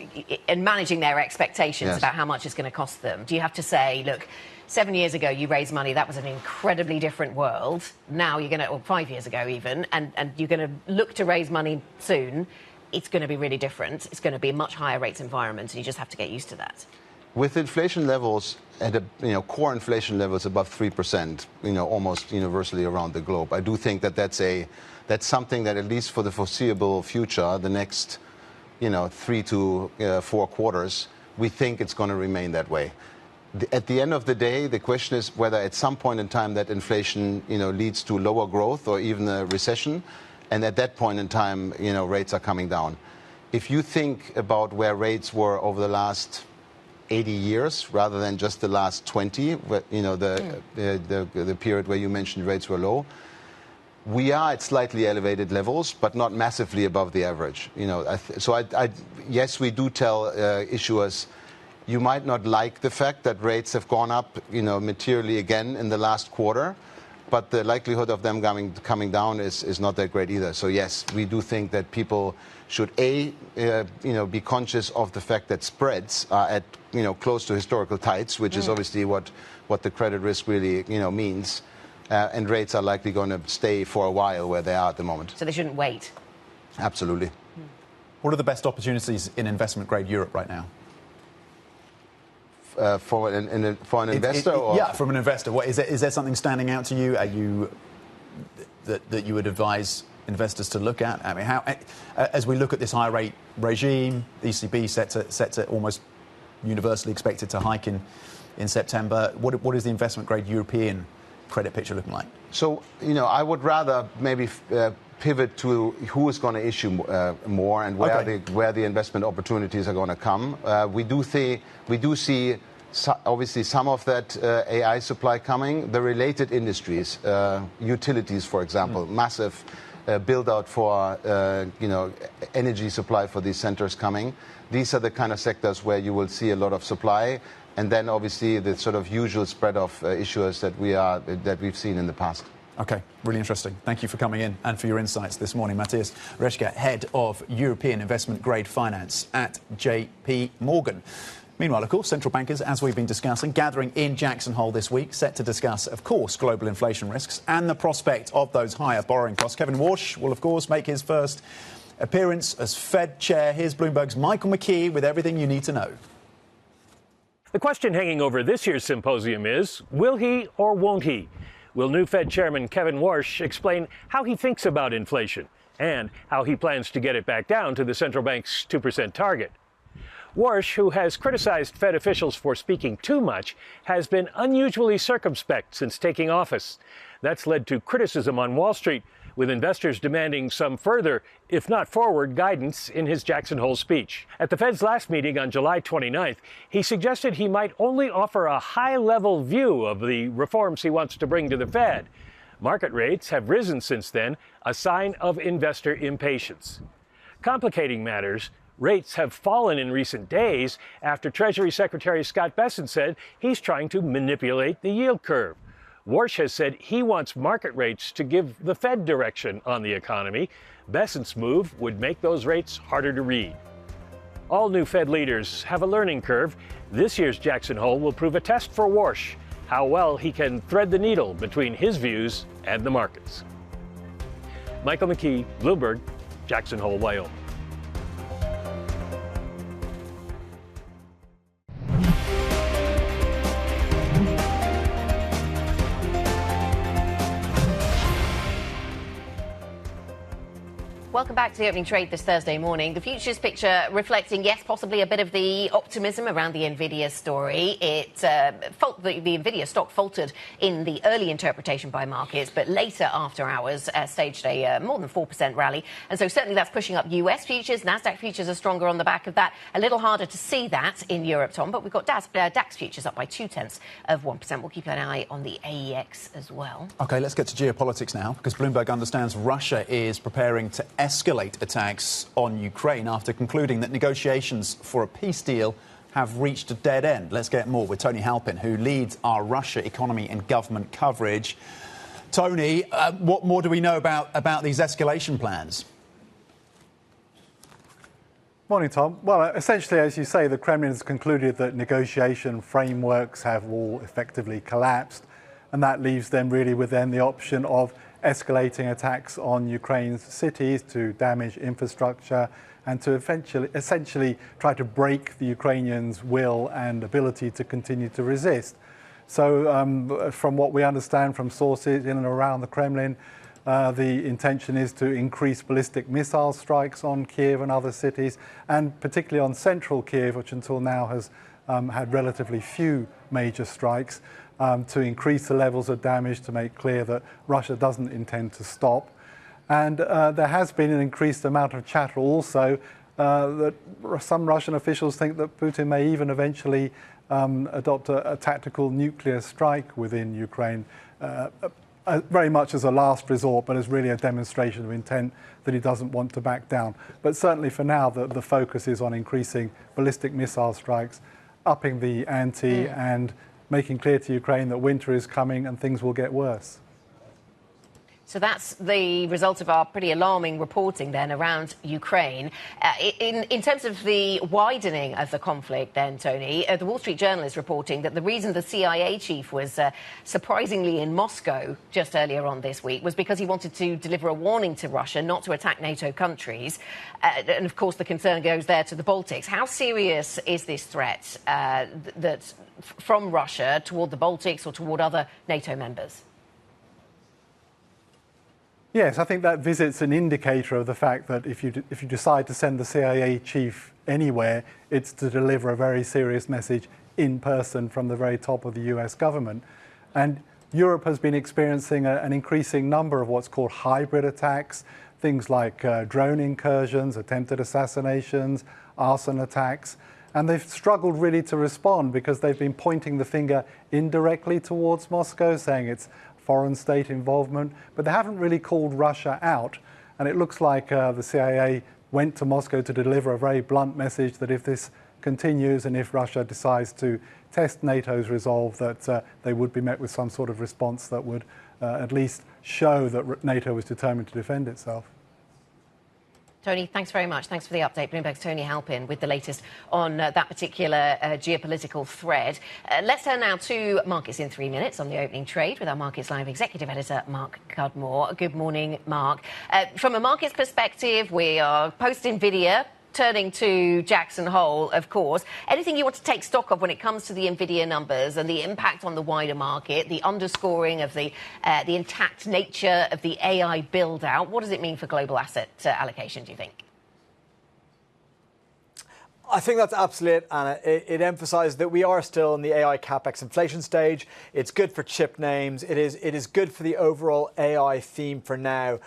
and managing their expectations about how much it's going to cost them? Do you have to say, look, 7 years ago you raised money, that was an incredibly different world. Now you're going to, or 5 years ago even, and you're going to look to raise money soon. It's going to be really different. It's going to be a much higher rates environment, and you just have to get used to that. With inflation levels at core inflation levels above 3%, almost universally around the globe, I do think that's something that at least for the foreseeable future, the next 3 to 4 quarters, we think it's going to remain that way. At the end of the day, the question is whether at some point in time that inflation leads to lower growth or even a recession, and at that point in time rates are coming down. If you think about where rates were over the last 80 years rather than just the last 20, the period where you mentioned rates were low, we are at slightly elevated levels, but not massively above the average. Yes, we do tell issuers, you might not like the fact that rates have gone up, materially again in the last quarter, but the likelihood of them coming down is not that great either. So yes, we do think that people should be conscious of the fact that spreads are at close to historical tights, which is obviously what the credit risk really means, and rates are likely going to stay for a while where they are at the moment. So they shouldn't wait. Absolutely. What are the best opportunities in investment grade Europe right now? For an investor? Yeah, from an investor. Is there something standing out to you? That you would advise investors to look at? I mean, as we look at this high rate regime, the ECB set to almost universally expected to hike in September. What is the investment grade European credit picture looking like? So, I would rather maybe pivot to who is going to issue more and where the investment opportunities are going to come. We do see obviously some of that AI supply coming. The related industries, utilities, for example, massive build out for energy supply for these centers coming. These are the kind of sectors where you will see a lot of supply, and then obviously the sort of usual spread of issuers that we've seen in the past. Okay, really interesting. Thank you for coming in and for your insights this morning. Matthias Reschke, Head of European Investment Grade Finance at JPMorgan. Meanwhile, of course, central bankers, as we've been discussing, gathering in Jackson Hole this week, set to discuss, of course, global inflation risks and the prospect of those higher borrowing costs. Kevin Warsh will, of course, make his first appearance as Fed chair. Here's Bloomberg's Michael McKee with everything you need to know. The question hanging over this year's symposium is, will he or won't he? Will new Fed Chairman Kevin Warsh explain how he thinks about inflation and how he plans to get it back down to the central bank's 2% target? Warsh, who has criticized Fed officials for speaking too much, has been unusually circumspect since taking office. That's led to criticism on Wall Street, with investors demanding some further, if not forward, guidance in his Jackson Hole speech. At the Fed's last meeting on July 29th, he suggested he might only offer a high-level view of the reforms he wants to bring to the Fed. Market rates have risen since then, a sign of investor impatience. Complicating matters, rates have fallen in recent days after Treasury Secretary Scott Bessent said he's trying to manipulate the yield curve. Warsh has said he wants market rates to give the Fed direction on the economy. Bessent's move would make those rates harder to read. All new Fed leaders have a learning curve. This year's Jackson Hole will prove a test for Warsh, how well he can thread the needle between his views and the markets. Michael McKee, Bloomberg, Jackson Hole, Wyoming. Welcome back to the opening trade this Thursday morning. The futures picture reflecting, yes, possibly a bit of the optimism around the Nvidia story. The Nvidia stock faltered in the early interpretation by markets, but later after hours staged a more than 4% rally. And so certainly that's pushing up US futures. NASDAQ futures are stronger on the back of that. A little harder to see that in Europe, Tom, but we've got DAX futures up by 0.2%. We'll keep an eye on the AEX as well. OK, let's get to geopolitics now, because Bloomberg understands Russia is preparing to escalate attacks on Ukraine after concluding that negotiations for a peace deal have reached a dead end. Let's get more with Tony Halpin, who leads our Russia economy and government coverage. Tony, what more do we know about these escalation plans? Morning, Tom. Well, essentially, as you say, the Kremlin has concluded that negotiation frameworks have all effectively collapsed, and that leaves them really with then the option of escalating attacks on Ukraine's cities to damage infrastructure and to essentially try to break the Ukrainians' will and ability to continue to resist. So from what we understand from sources in and around the Kremlin, the intention is to increase ballistic missile strikes on Kyiv and other cities, and particularly on central Kyiv, which until now has had relatively few major strikes, to increase the levels of damage, to make clear that Russia doesn't intend to stop. And there has been an increased amount of chatter also that some Russian officials think that Putin may even eventually adopt a tactical nuclear strike within Ukraine, very much as a last resort, but as really a demonstration of intent that he doesn't want to back down. But certainly for now, the focus is on increasing ballistic missile strikes, upping the ante, and making clear to Ukraine that winter is coming and things will get worse. So that's the result of our pretty alarming reporting then around Ukraine. In terms of the widening of the conflict then, Tony, the Wall Street Journal is reporting that the reason the CIA chief was surprisingly in Moscow just earlier on this week was because he wanted to deliver a warning to Russia not to attack NATO countries. And of course, the concern goes there to the Baltics. How serious is this threat from Russia toward the Baltics or toward other NATO members? Yes, I think that visit's an indicator of the fact that if you decide to send the CIA chief anywhere, it's to deliver a very serious message in person from the very top of the US government. And Europe has been experiencing an increasing number of what's called hybrid attacks, things like drone incursions, attempted assassinations, arson attacks. And they've struggled really to respond because they've been pointing the finger indirectly towards Moscow, saying it's foreign state involvement, but they haven't really called Russia out. And it looks like the CIA went to Moscow to deliver a very blunt message that if this continues and if Russia decides to test NATO's resolve, that they would be met with some sort of response that would at least show that NATO was determined to defend itself. Tony, thanks very much. Thanks for the update. Bloomberg's Tony Halpin with the latest on that particular geopolitical thread. Let's turn now to markets in 3 minutes on the opening trade with our Markets Live executive editor, Mark Cudmore. Good morning, Mark. From a markets perspective, we are post-Nvidia, turning to Jackson Hole, of course. Anything you want to take stock of when it comes to the Nvidia numbers and the impact on the wider market, the underscoring of the intact nature of the AI build-out? What does it mean for global asset allocation, do you think? I think that's absolutely it, Anna. It emphasizes that we are still in the AI capex inflation stage. It's good for chip names. It is good for the overall AI theme for now.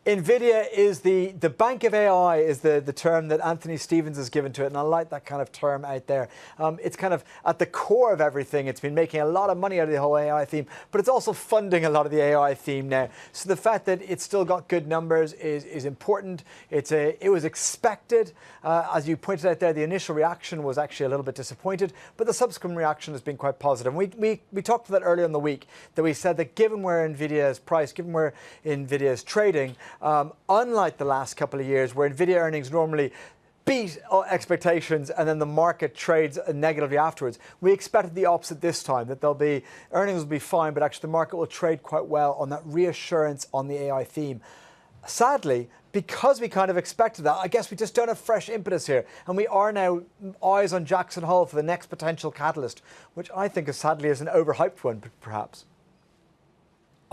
Nvidia is the bank of AI is the term that Anthony Stevens has given to it, and I like that kind of term out there. It's kind of at the core of everything. It's been making a lot of money out of the whole AI theme, but it's also funding a lot of the AI theme now. So the fact that it's still got good numbers is important. It was expected, as you pointed out there. The initial reaction was actually a little bit disappointed, but the subsequent reaction has been quite positive. We talked about that earlier in the week, that we said that given where Nvidia is priced, given where Nvidia is trading, unlike the last couple of years where Nvidia earnings normally beat expectations and then the market trades negatively afterwards, we expected the opposite this time, that earnings will be fine, but actually the market will trade quite well on that reassurance on the AI theme. Sadly, because we kind of expected that, I guess we just don't have fresh impetus here. And we are now eyes on Jackson Hole for the next potential catalyst, which I think is sadly is an overhyped one, perhaps.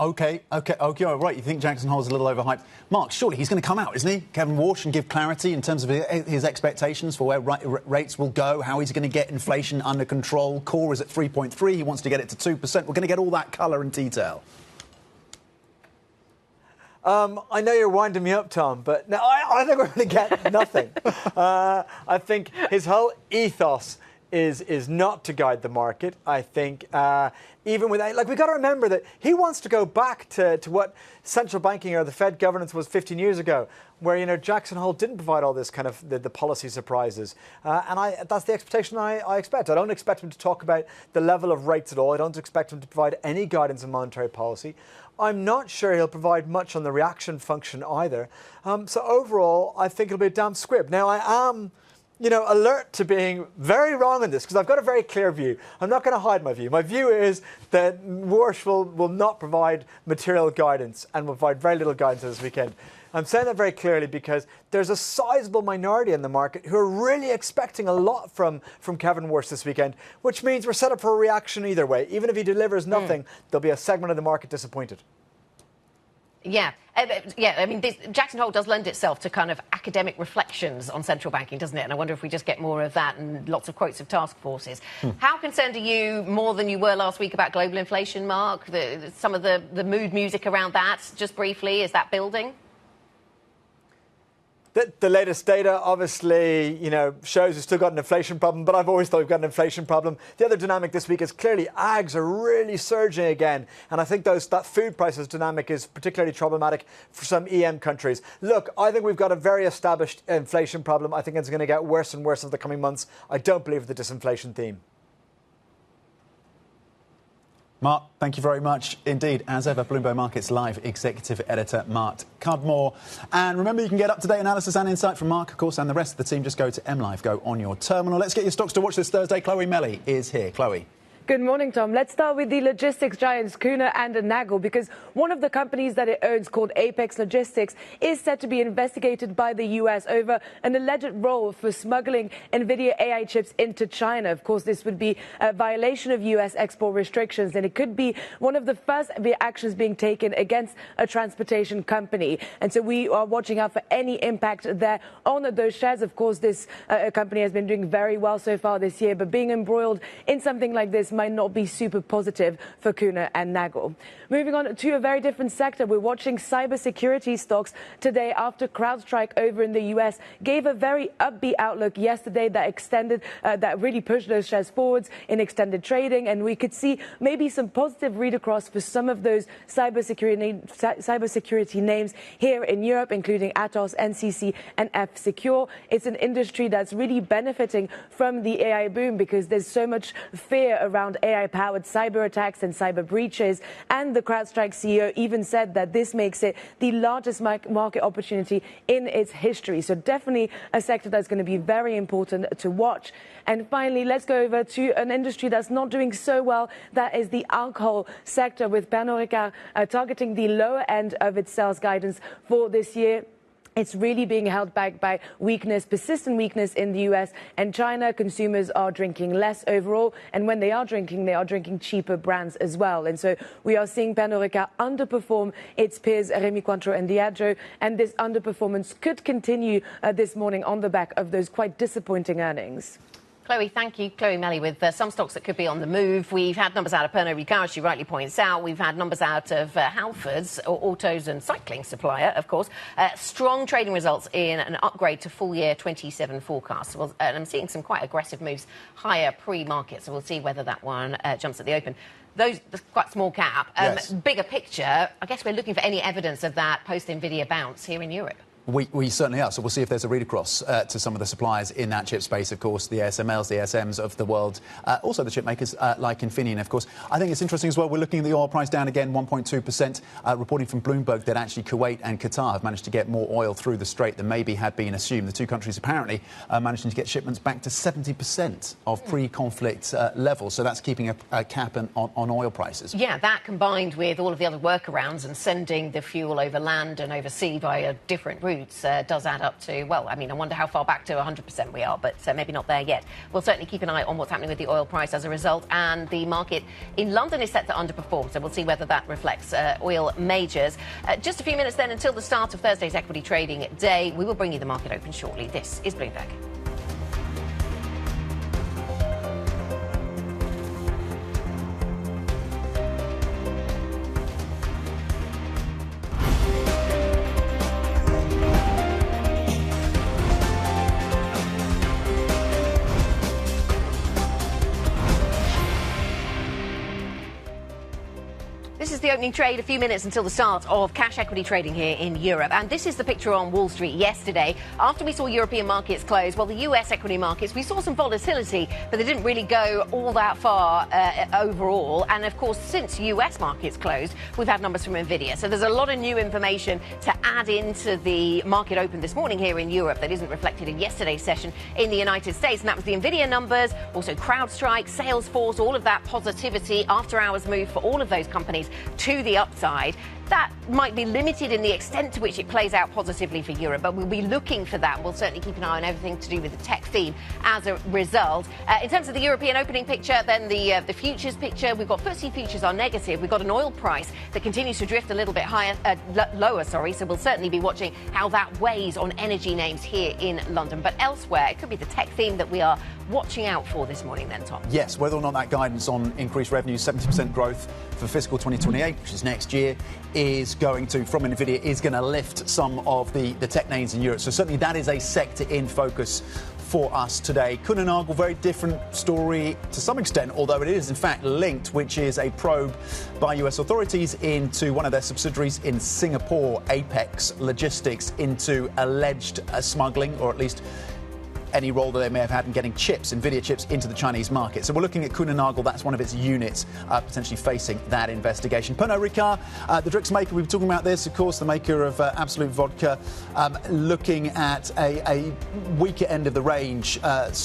Okay, right. You think Jackson Hole's a little overhyped. Mark, surely he's going to come out, isn't he? Kevin Warsh, and give clarity in terms of his expectations for where rates will go, how he's going to get inflation under control. Core is at 3.3. He wants to get it to 2%. We're going to get all that colour and detail. I know you're winding me up, Tom, but no, I think we're going to get nothing. I think his whole ethos is not to guide the market. I think even with we've got to remember that he wants to go back to what central banking or the Fed governance was 15 years ago, where Jackson Hole didn't provide all this kind of the policy surprises, and that's the expectation I expect. I don't expect him to talk about the level of rates at all. I don't expect him to provide any guidance on monetary policy. I'm not sure he'll provide much on the reaction function either. So overall, I think it'll be a damn squib. Now, I am, alert to being very wrong on this because I've got a very clear view. I'm not going to hide my view. My view is that Warsh will not provide material guidance and will provide very little guidance this weekend. I'm saying that very clearly because there's a sizable minority in the market who are really expecting a lot from Kevin Warsh this weekend, which means we're set up for a reaction either way. Even if he delivers nothing, there'll be a segment of the market disappointed. Yeah. I mean, Jackson Hole does lend itself to kind of academic reflections on central banking, doesn't it? And I wonder if we just get more of that and lots of quotes of task forces. How concerned are you, more than you were last week, about global inflation, Mark? Some of the mood music around that, just briefly, is that building? The latest data obviously, shows we've still got an inflation problem, but I've always thought we've got an inflation problem. The other dynamic this week is clearly ags are really surging again, and I think that food prices dynamic is particularly problematic for some EM countries. Look, I think we've got a very established inflation problem. I think it's going to get worse and worse over the coming months. I don't believe the disinflation theme. Mark, thank you very much indeed. As ever, Bloomberg Markets Live Executive Editor Mark Cudmore. And remember, you can get up-to-date analysis and insight from Mark, of course, and the rest of the team. Just go to MLIV, go on your terminal. Let's get your stocks to watch this Thursday. Chloe Melly is here. Chloe. Good morning, Tom. Let's start with the logistics giants Kuehne and Nagel, because one of the companies that it owns, called Apex Logistics, is set to be investigated by the U.S. over an alleged role for smuggling Nvidia AI chips into China. Of course, this would be a violation of U.S. export restrictions, and it could be one of the first actions being taken against a transportation company. And so we are watching out for any impact there on those shares. Of course, this company has been doing very well so far this year, but being embroiled in something like this might not be super positive for Kuehne and Nagel. Moving on to a very different sector, we're watching cybersecurity stocks today after CrowdStrike over in the US gave a very upbeat outlook yesterday that really pushed those shares forwards in extended trading, and we could see maybe some positive read across for some of those cybersecurity names here in Europe, including Atos, NCC and F-Secure. It's an industry that's really benefiting from the AI boom because there's so much fear around around AI-powered cyber attacks and cyber breaches. And the CrowdStrike CEO even said that this makes it the largest market opportunity in its history. So definitely a sector that's going to be very important to watch. And finally, let's go over to an industry that's not doing so well. That is the alcohol sector, with Pernod Ricard targeting the lower end of its sales guidance for this year. It's really being held back by weakness, persistent weakness in the US and China. Consumers are drinking less overall, and when they are drinking cheaper brands as well. And so we are seeing Pernod Ricard underperform its peers, Rémy Cointreau and Diageo, and this underperformance could continue this morning on the back of those quite disappointing earnings. Chloe, thank you. Chloe Melly with some stocks that could be on the move. We've had numbers out of Pernod Ricard, as she rightly points out. We've had numbers out of Halfords, autos and cycling supplier, of course. Strong trading results in an upgrade to full year 27 forecast. Well, and I'm seeing some quite aggressive moves higher pre-market, so we'll see whether that one jumps at the open. Those quite small cap. Yes. Bigger picture, I guess we're looking for any evidence of that post-Nvidia bounce here in Europe. We certainly are. So we'll see if there's a read across to some of the suppliers in that chip space, of course, the ASMLs, the ASMs of the world, also the chip makers like Infineon, of course. I think it's interesting as well. We're looking at the oil price down again, 1.2%, reporting from Bloomberg that actually Kuwait and Qatar have managed to get more oil through the strait than maybe had been assumed. The two countries apparently managing to get shipments back to 70% of pre-conflict levels. So that's keeping a cap on oil prices. Yeah, that combined with all of the other workarounds and sending the fuel over land and over sea via different routes does add up to, well, I mean, I wonder how far back to 100% we are, but maybe not there yet. We'll certainly keep an eye on what's happening with the oil price as a result, and the market in London is set to underperform, so we'll see whether that reflects oil majors. Just a few minutes then until the start of Thursday's equity trading day. We will bring you the market open shortly. This is Bloomberg. This is the opening trade, a few minutes until the start of cash equity trading here in Europe. And this is the picture on Wall Street yesterday. After we saw European markets close, well, the US equity markets, we saw some volatility, but they didn't really go all that far overall. And of course, since US markets closed, we've had numbers from Nvidia. So there's a lot of new information to add into the market open this morning here in Europe that isn't reflected in yesterday's session in the United States. And that was the Nvidia numbers, also CrowdStrike, Salesforce, all of that positivity, after hours move for all of those companies to the upside. That might be limited in the extent to which it plays out positively for Europe, but we'll be looking for that. We'll certainly keep an eye on everything to do with the tech theme as a result. In terms of the European opening picture, then the futures picture, we've got FTSE futures are negative. We've got an oil price that continues to drift a little bit lower, so we'll certainly be watching how that weighs on energy names here in London. But elsewhere, it could be the tech theme that we are watching out for this morning then, Tom. Yes, whether or not that guidance on increased revenue, 70% growth for fiscal 2028, which is next year, is going to, from Nvidia, is going to lift some of the tech names in Europe. So certainly that is a sector in focus for us today. Kuehne + Nagel, very different story to some extent, although it is in fact linked, which is a probe by US authorities into one of their subsidiaries in Singapore, Apex Logistics, into alleged smuggling, or at least any role that they may have had in getting chips, Nvidia chips, into the Chinese market. So we're looking at Kuehne + Nagel. That's one of its units potentially facing that investigation. Pernod Ricard, the drinks maker, we were talking about this, of course, the maker of Absolute Vodka, looking at a weaker end of the range,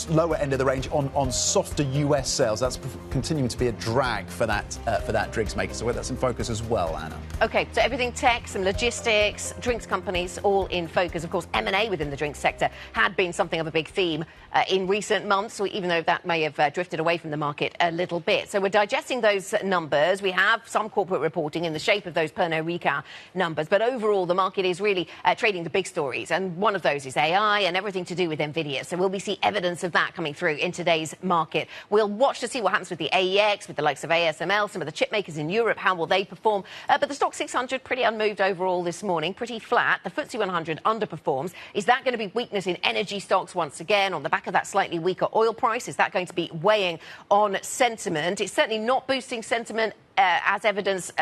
lower end of the range on softer US sales. That's continuing to be a drag for that drinks maker. So that's in focus as well, Anna. OK, so everything tech, some logistics, drinks companies, all in focus. Of course, M&A within the drinks sector had been something of a big theme in recent months, even though that may have drifted away from the market a little bit. So we're digesting those numbers. We have some corporate reporting in the shape of those Pernod Ricard numbers. But overall, the market is really trading the big stories. And one of those is AI and everything to do with Nvidia. So will we see evidence of that coming through in today's market? We'll watch to see what happens with the AEX, with the likes of ASML, some of the chip makers in Europe. How will they perform? But the stock 600 pretty unmoved overall this morning, pretty flat. The FTSE 100 underperforms. Is that going to be weakness in energy stocks once again on the back of that slightly weaker oil price? Is that going to be weighing on sentiment? It's certainly not boosting sentiment as evidenced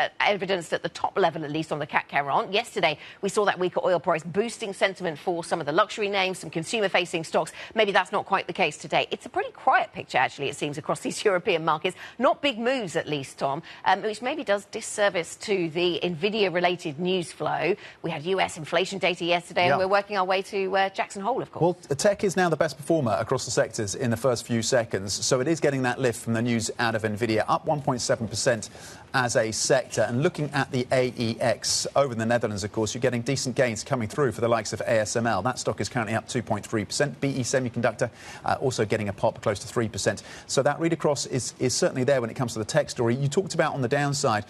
at the top level, at least on the CAC Caron. Yesterday, we saw that weaker oil price boosting sentiment for some of the luxury names, some consumer-facing stocks. Maybe that's not quite the case today. It's a pretty quiet picture, actually, it seems, across these European markets. Not big moves, at least, Tom, which maybe does disservice to the Nvidia-related news flow. We had US inflation data yesterday, and we're working our way to Jackson Hole, of course. Well, tech is now the best performer across the sectors in the first few seconds, so it is getting that lift from the news out of Nvidia, up 1.7% as a sector. And looking at the AEX over in the Netherlands, of course, you're getting decent gains coming through for the likes of ASML. That stock is currently up 2.3%. BE Semiconductor also getting a pop close to 3%. So that read across is certainly there when it comes to the tech story. You talked about on the downside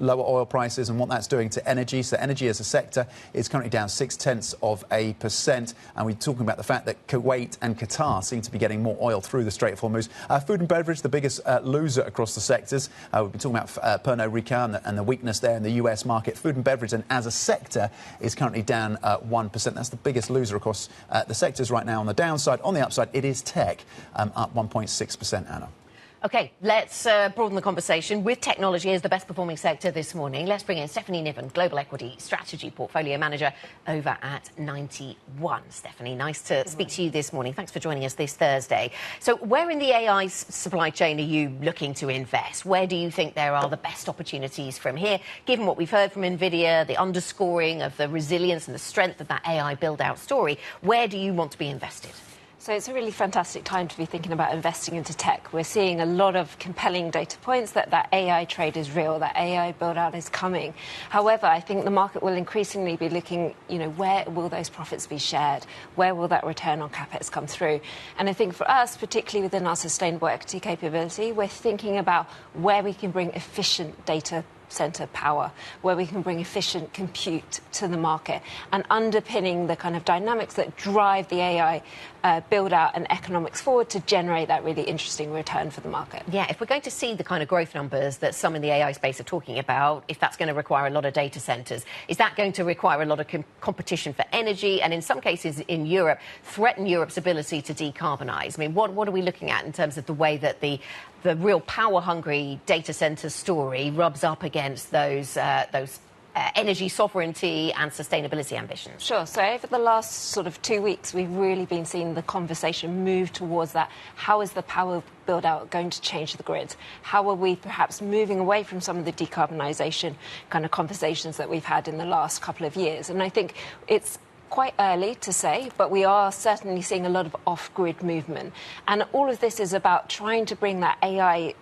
lower oil prices and what that's doing to energy. So energy as a sector is currently down 0.6%. And we're talking about the fact that Kuwait and Qatar seem to be getting more oil through the Strait of Hormuz. Food and beverage, the biggest loser across the sectors. We've been talking about Pernod, Ricard and the weakness there in the US market. Food and beverage, and as a sector, is currently down 1%. That's the biggest loser across the sectors right now on the downside. On the upside, it is tech, up 1.6%, Anna. OK, let's broaden the conversation with technology as the best performing sector this morning. Let's bring in Stephanie Niven, Global Equity Strategy Portfolio Manager over at 91. Stephanie, nice to speak to you this morning. Thanks for joining us this Thursday. So where in the AI supply chain are you looking to invest? Where do you think there are the best opportunities from here, given what we've heard from Nvidia, the underscoring of the resilience and the strength of that AI build-out story? Where do you want to be invested? So it's a really fantastic time to be thinking about investing into tech. We're seeing a lot of compelling data points that AI trade is real, that AI build-out is coming. However, I think the market will increasingly be looking, where will those profits be shared? Where will that return on capex come through? And I think for us, particularly within our sustainable equity capability, we're thinking about where we can bring efficient data center power, where we can bring efficient compute to the market, and underpinning the kind of dynamics that drive the AI build out and economics forward to generate that really interesting return for the market. Yeah, if we're going to see the kind of growth numbers that some in the AI space are talking about, if that's going to require a lot of data centers, is that going to require a lot of competition for energy, and in some cases in Europe, threaten Europe's ability to decarbonise? I mean, what are we looking at in terms of the way that the real power-hungry data center story rubs up against those energy sovereignty and sustainability ambitions? Sure. So over the last sort of 2 weeks, we've really been seeing the conversation move towards that. How is the power build-out going to change the grid? How are we perhaps moving away from some of the decarbonisation kind of conversations that we've had in the last couple of years? And I think it's quite early to say, but we are certainly seeing a lot of off-grid movement. And all of this is about trying to bring that AI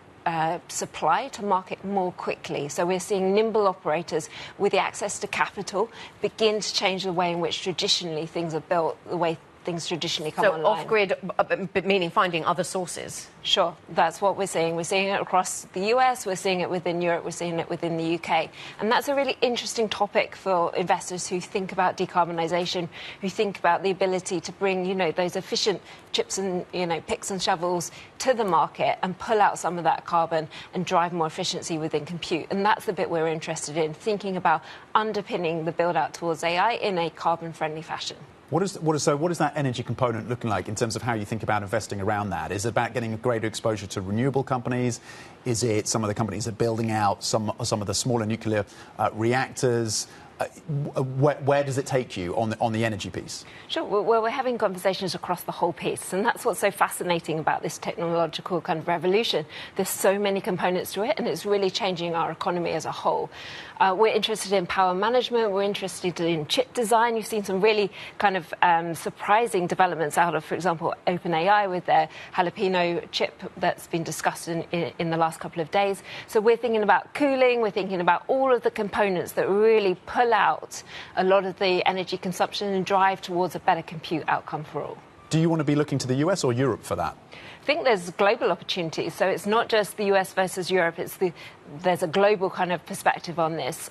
supply to market more quickly. So we're seeing nimble operators with the access to capital begin to change the way in which traditionally things are built, the way things traditionally come online. So off-grid, meaning finding other sources? Sure, that's what we're seeing. We're seeing it across the US, we're seeing it within Europe, we're seeing it within the UK. And that's a really interesting topic for investors who think about decarbonisation, who think about the ability to bring, those efficient chips and, picks and shovels to the market and pull out some of that carbon and drive more efficiency within compute. And that's the bit we're interested in, thinking about underpinning the build-out towards AI in a carbon-friendly fashion. What is that energy component looking like in terms of how you think about investing around that? Is it about getting a greater exposure to renewable companies? Is it some of the companies that are building out some of the smaller nuclear reactors? Where does it take you on the energy piece? Sure. Well, we're having conversations across the whole piece, and that's what's so fascinating about this technological kind of revolution. There's so many components to it, and it's really changing our economy as a whole. We're interested in power management. We're interested in chip design. You've seen some really kind of surprising developments out of, for example, OpenAI with their Jalapeno chip that's been discussed in the last couple of days. So we're thinking about cooling. We're thinking about all of the components that really pull out a lot of the energy consumption and drive towards a better compute outcome for all. Do you want to be looking to the US or Europe for that? I think there's global opportunities. So it's not just the US versus Europe. There's a global kind of perspective on this.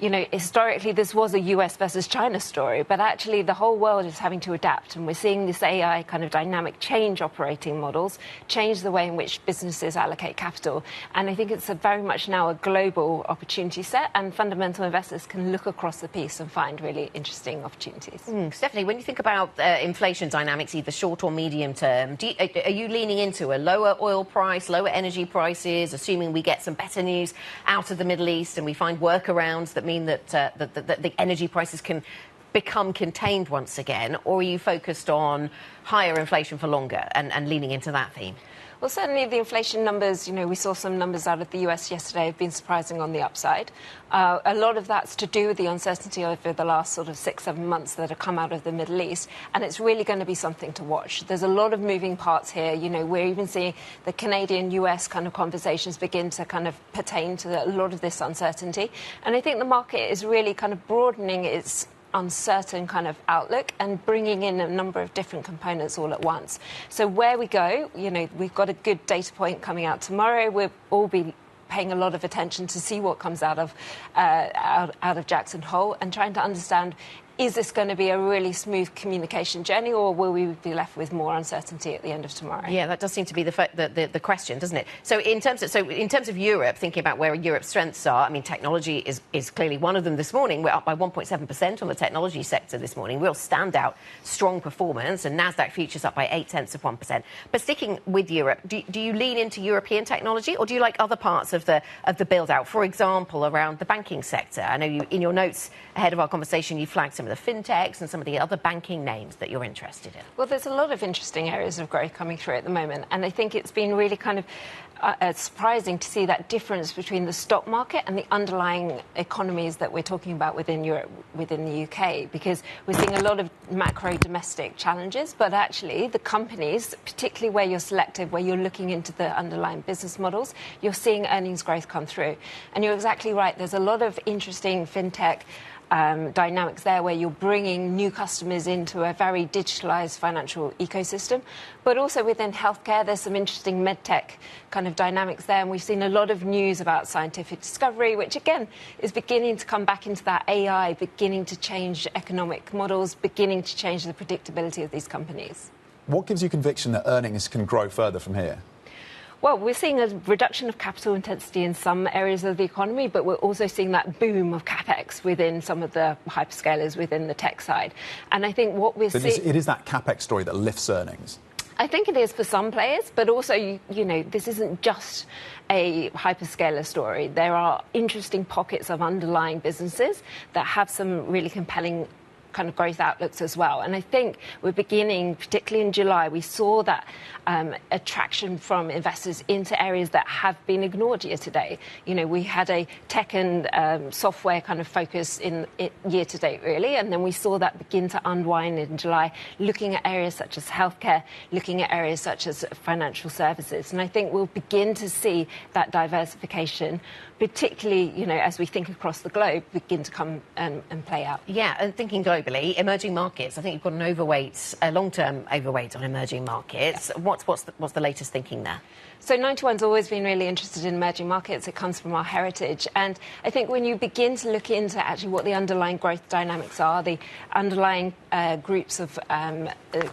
Historically, this was a US versus China story, but actually the whole world is having to adapt. And we're seeing this AI kind of dynamic change operating models, change the way in which businesses allocate capital. And I think it's very much now a global opportunity set, and fundamental investors can look across the piece and find really interesting opportunities. Stephanie, when you think about inflation dynamics, dynamics, either short or medium term? Are you leaning into a lower oil price, lower energy prices, assuming we get some better news out of the Middle East and we find workarounds that mean that the energy prices can become contained once again? Or are you focused on higher inflation for longer and leaning into that theme? Well, certainly the inflation numbers, we saw some numbers out of the US yesterday have been surprising on the upside. A lot of that's to do with the uncertainty over the last sort of 6-7 months that have come out of the Middle East, and it's really going to be something to watch. There's a lot of moving parts here. We're even seeing the Canadian-US kind of conversations begin to kind of pertain to a lot of this uncertainty, and I think the market is really kind of broadening its uncertain kind of outlook and bringing in a number of different components all at once. So where we go, we've got a good data point coming out tomorrow. We'll all be paying a lot of attention to see what comes out of Jackson Hole and trying to understand, is this going to be a really smooth communication journey, or will we be left with more uncertainty at the end of tomorrow? Yeah, that does seem to be the question, doesn't it? So in terms of Europe, thinking about where Europe's strengths are, I mean, technology is clearly one of them this morning. We're up by 1.7% on the technology sector this morning. Real standout, strong performance, and Nasdaq futures up by 0.8%. But sticking with Europe, do you lean into European technology, or do you like other parts of the build-out? For example, around the banking sector. I know in your notes ahead of our conversation, you flagged some of the fintechs and some of the other banking names that you're interested in. Well, there's a lot of interesting areas of growth coming through at the moment, and I think it's been really kind of surprising to see that difference between the stock market and the underlying economies that we're talking about within Europe, within the UK, because we're seeing a lot of macro domestic challenges, but actually the companies, particularly where you're selective, where you're looking into the underlying business models, you're seeing earnings growth come through. And you're exactly right, there's a lot of interesting fintech dynamics there where you're bringing new customers into a very digitalized financial ecosystem. But also within healthcare, there's some interesting medtech kind of dynamics there. And we've seen a lot of news about scientific discovery, which again is beginning to come back into that AI, beginning to change economic models, beginning to change the predictability of these companies. What gives you conviction that earnings can grow further from here? Well, we're seeing a reduction of capital intensity in some areas of the economy, but we're also seeing that boom of capex within some of the hyperscalers within the tech side. And I think what we're seeing... It is that capex story that lifts earnings. I think it is for some players, but also, this isn't just a hyperscaler story. There are interesting pockets of underlying businesses that have some really compelling kind of growth outlooks as well. And I think we're beginning, particularly in July, we saw that attraction from investors into areas that have been ignored year to date. We had a tech and software kind of focus in year to date, really, and then we saw that begin to unwind in July, looking at areas such as healthcare, looking at areas such as financial services. And I think we'll begin to see that diversification, particularly, as we think across the globe, begin to come and play out. Yeah, and thinking globally, emerging markets, I think you've got a long-term overweight on emerging markets. Yeah. What's the latest thinking there? So 91's always been really interested in emerging markets. It comes from our heritage. And I think when you begin to look into actually what the underlying growth dynamics are, the underlying groups of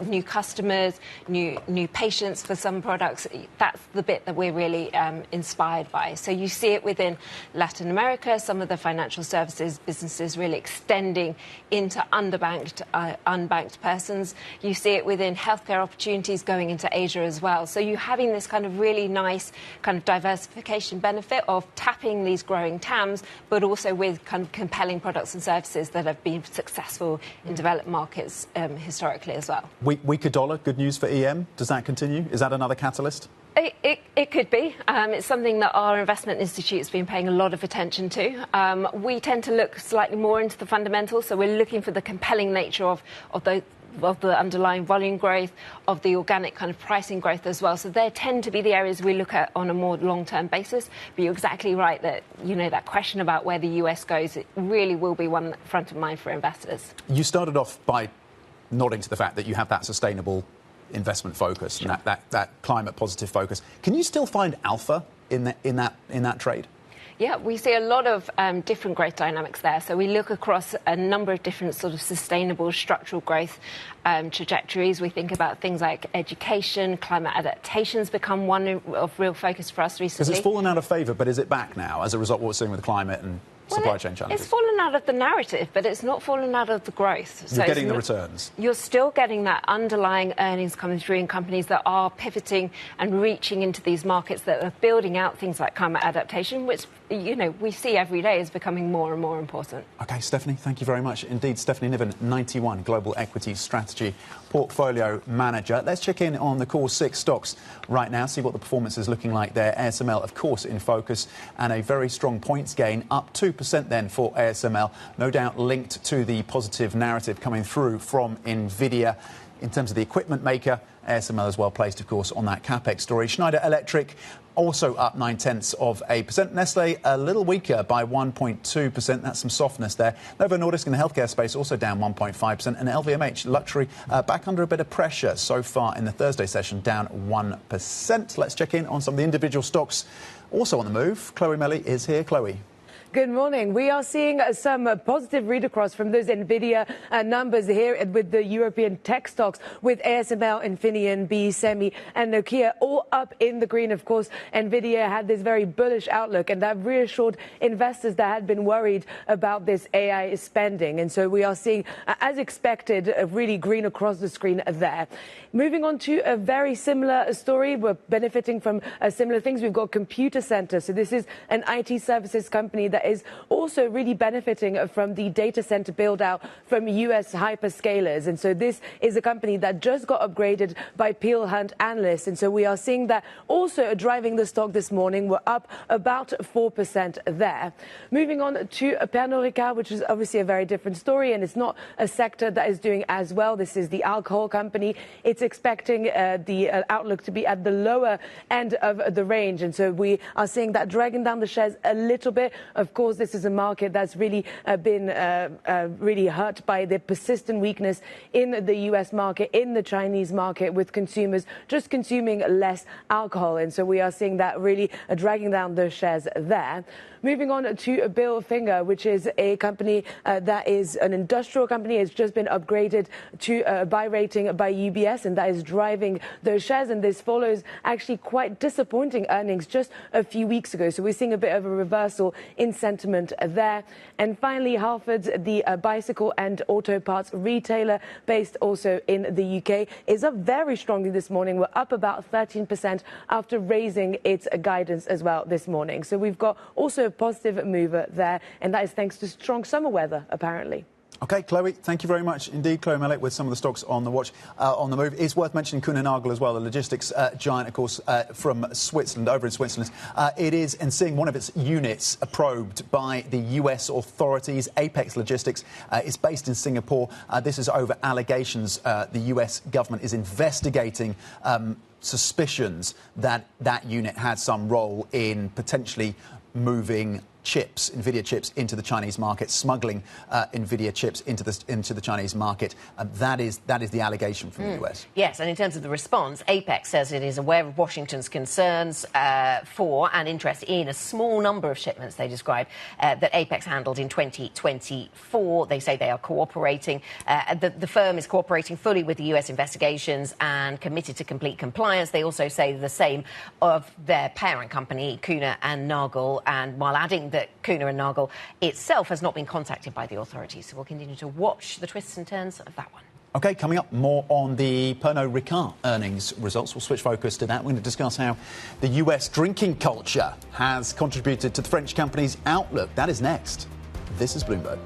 new customers, new patients for some products, that's the bit that we're really inspired by. So you see it within Latin America, some of the financial services businesses really extending into underbanked, unbanked persons. You see it within healthcare opportunities going into Asia as well. So you're having this kind of really nice kind of diversification benefit of tapping these growing TAMs, but also with kind of compelling products and services that have been successful in developed markets historically as well. Weaker dollar, good news for EM. Does that continue? Is that another catalyst? It could be. It's something that our investment institute has been paying a lot of attention to. We tend to look slightly more into the fundamentals, so we're looking for the compelling nature of the underlying volume growth, of the organic kind of pricing growth as well. So they tend to be the areas we look at on a more long-term basis. But you're exactly right that, that question about where the US goes, it really will be one front of mind for investors. You started off by nodding to the fact that you have that sustainable investment focus, sure, and that climate positive focus. Can you still find alpha in that trade? Yeah, we see a lot of different growth dynamics there. So we look across a number of different sort of sustainable structural growth trajectories. We think about things like education, climate adaptation's become one of real focus for us recently. Because it's fallen out of favour, but is it back now as a result of what we're seeing with climate and supply chain challenges. It's fallen out of the narrative, but it's not fallen out of the growth. You're getting the returns. You're still getting that underlying earnings coming through in companies that are pivoting and reaching into these markets, that are building out things like climate adaptation, which, you know, we see every day is becoming more and more important. OK, Stephanie, thank you very much indeed. Stephanie Niven, 91 Global Equity Strategy Portfolio Manager. Let's check in on the core 6 stocks right now, see what the performance is looking like there. ASML, of course, in focus, and a very strong points gain, up 2% then for ASML, no doubt linked to the positive narrative coming through from Nvidia. In terms of the equipment maker, ASML is well placed, of course, on that capex story. Schneider Electric also up 0.9%. Nestle a little weaker by 1.2%. That's some softness there. Novo Nordisk in the healthcare space also down 1.5%. And LVMH luxury back under a bit of pressure so far in the Thursday session, down 1%. Let's check in on some of the individual stocks also on the move. Chloe Melly is here. Chloe. Good morning. We are seeing some positive read across from those Nvidia numbers here with the European tech stocks, with ASML, Infineon, BE Semi and Nokia all up in the green. Of course, Nvidia had this very bullish outlook, and that reassured investors that had been worried about this AI spending. And so we are seeing, as expected, really green across the screen there. Moving on to a very similar story. We're benefiting from similar things. We've got Computer Center. So this is an IT services company that is also really benefiting from the data center build out from US hyperscalers. And so this is a company that just got upgraded by Peel Hunt analysts. And so we are seeing that also driving the stock this morning. We're up about 4% there. Moving on to Pernod Ricard, which is obviously a very different story, and it's not a sector that is doing as well. This is the alcohol company. It's expecting the outlook to be at the lower end of the range. And so we are seeing that dragging down the shares a little bit. Of course, this is a market that's really been really hurt by the persistent weakness in the US market, in the Chinese market, with consumers just consuming less alcohol. And so we are seeing that really dragging down the shares there. Moving on to Bilfinger, which is a company that is an industrial company. It's just been upgraded to a buy rating by UBS, and that is driving those shares. And this follows actually quite disappointing earnings just a few weeks ago. So we're seeing a bit of a reversal in sentiment there. And finally, Halfords, the bicycle and auto parts retailer based also in the UK, is up very strongly this morning. We're up about 13% after raising its guidance as well this morning. So we've got also a positive mover there, and that is thanks to strong summer weather, apparently. OK, Chloe, thank you very much indeed. Chloe Mellick with some of the stocks on the watch, on the move. It's worth mentioning Kuehne + Nagel as well, the logistics giant, of course, from Switzerland, over in Switzerland. It is, and seeing one of its units probed by the US authorities. Apex Logistics is based in Singapore. This is over allegations the US government is investigating suspicions that that unit had some role in potentially moving chips, Nvidia chips, into the Chinese market, smuggling Nvidia chips into the Chinese market. That is the allegation from the US. Yes, and in terms of the response, Apex says it is aware of Washington's concerns for and interest in a small number of shipments they describe that Apex handled in 2024. They say they are cooperating. The firm is cooperating fully with the US investigations and committed to complete compliance. They also say the same of their parent company, Kuehne + Nagel, and while adding that Kuehne + Nagel itself has not been contacted by the authorities. So we'll continue to watch the twists and turns of that one. OK, coming up, more on the Pernod Ricard earnings results. We'll switch focus to that. We're going to discuss how the US drinking culture has contributed to the French company's outlook. That is next. This is Bloomberg.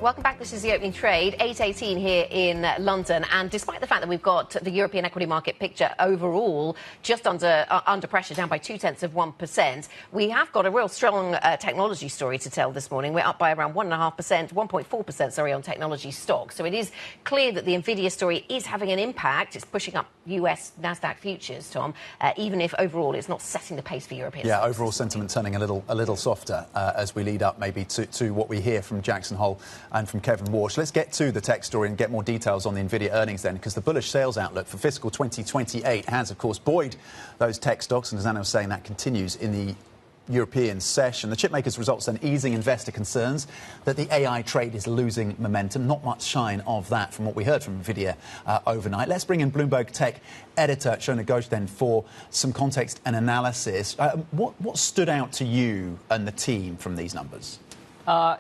Welcome back. This is the opening trade, 8:18 here in London. And despite the fact that we've got the European equity market picture overall just under pressure, down by 0.2%, we have got a real strong technology story to tell this morning. We're up by around 1.4%, on technology stocks. So it is clear that the Nvidia story is having an impact. It's pushing up US Nasdaq futures, Tom, even if overall it's not setting the pace for European stocks. Overall sentiment turning a little softer as we lead up maybe to what we hear from Jackson Hole and from Kevin Warsh. Let's get to the tech story and get more details on the Nvidia earnings then, because the bullish sales outlook for fiscal 2028 has, of course, buoyed those tech stocks. And as Anna was saying, that continues in the European session. The chipmakers' results then easing investor concerns that the AI trade is losing momentum. Not much shine of that from what we heard from Nvidia overnight. Let's bring in Bloomberg Tech editor Shona Goege then for some context and analysis. What stood out to you and the team from these numbers?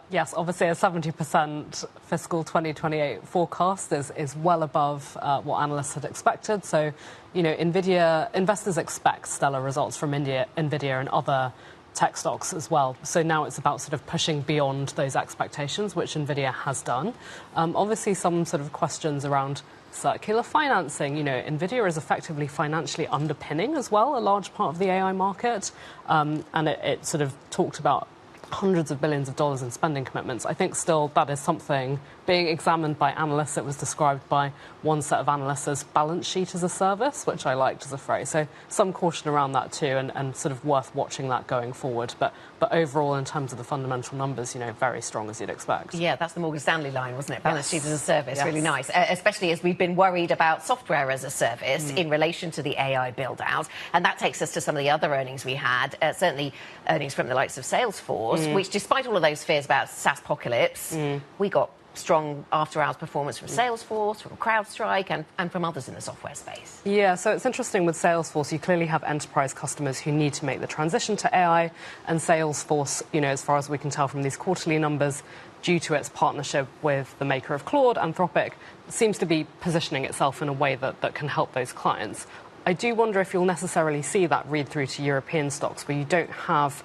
Yes, obviously a 70% fiscal 2028 forecast is well above what analysts had expected. So, Nvidia, investors expect stellar results from Nvidia and other tech stocks as well. So now it's about sort of pushing beyond those expectations, which Nvidia has done. Obviously, some sort of questions around circular financing. Nvidia is effectively financially underpinning as well a large part of the AI market. And it sort of talked about hundreds of billions of dollars in spending commitments. I think still that is something being examined by analysts. It was described by one set of analysts as balance sheet as a service, which I liked as a phrase. So some caution around that too, and sort of worth watching that going forward. But overall, in terms of the fundamental numbers, very strong as you'd expect. Yeah, that's the Morgan Stanley line, wasn't it? Balance sheet as a service, Yes. Really nice. Especially as we've been worried about software as a service in relation to the AI build-out. And that takes us to some of the other earnings we had, certainly earnings from the likes of Salesforce, which despite all of those fears about SaaSpocalypse, we got strong after-hours performance from Salesforce, from CrowdStrike, and from others in the software space. Yeah, so it's interesting with Salesforce. You clearly have enterprise customers who need to make the transition to AI, and Salesforce, as far as we can tell from these quarterly numbers, due to its partnership with the maker of Claude, Anthropic, seems to be positioning itself in a way that can help those clients. I do wonder if you'll necessarily see that read through to European stocks where you don't have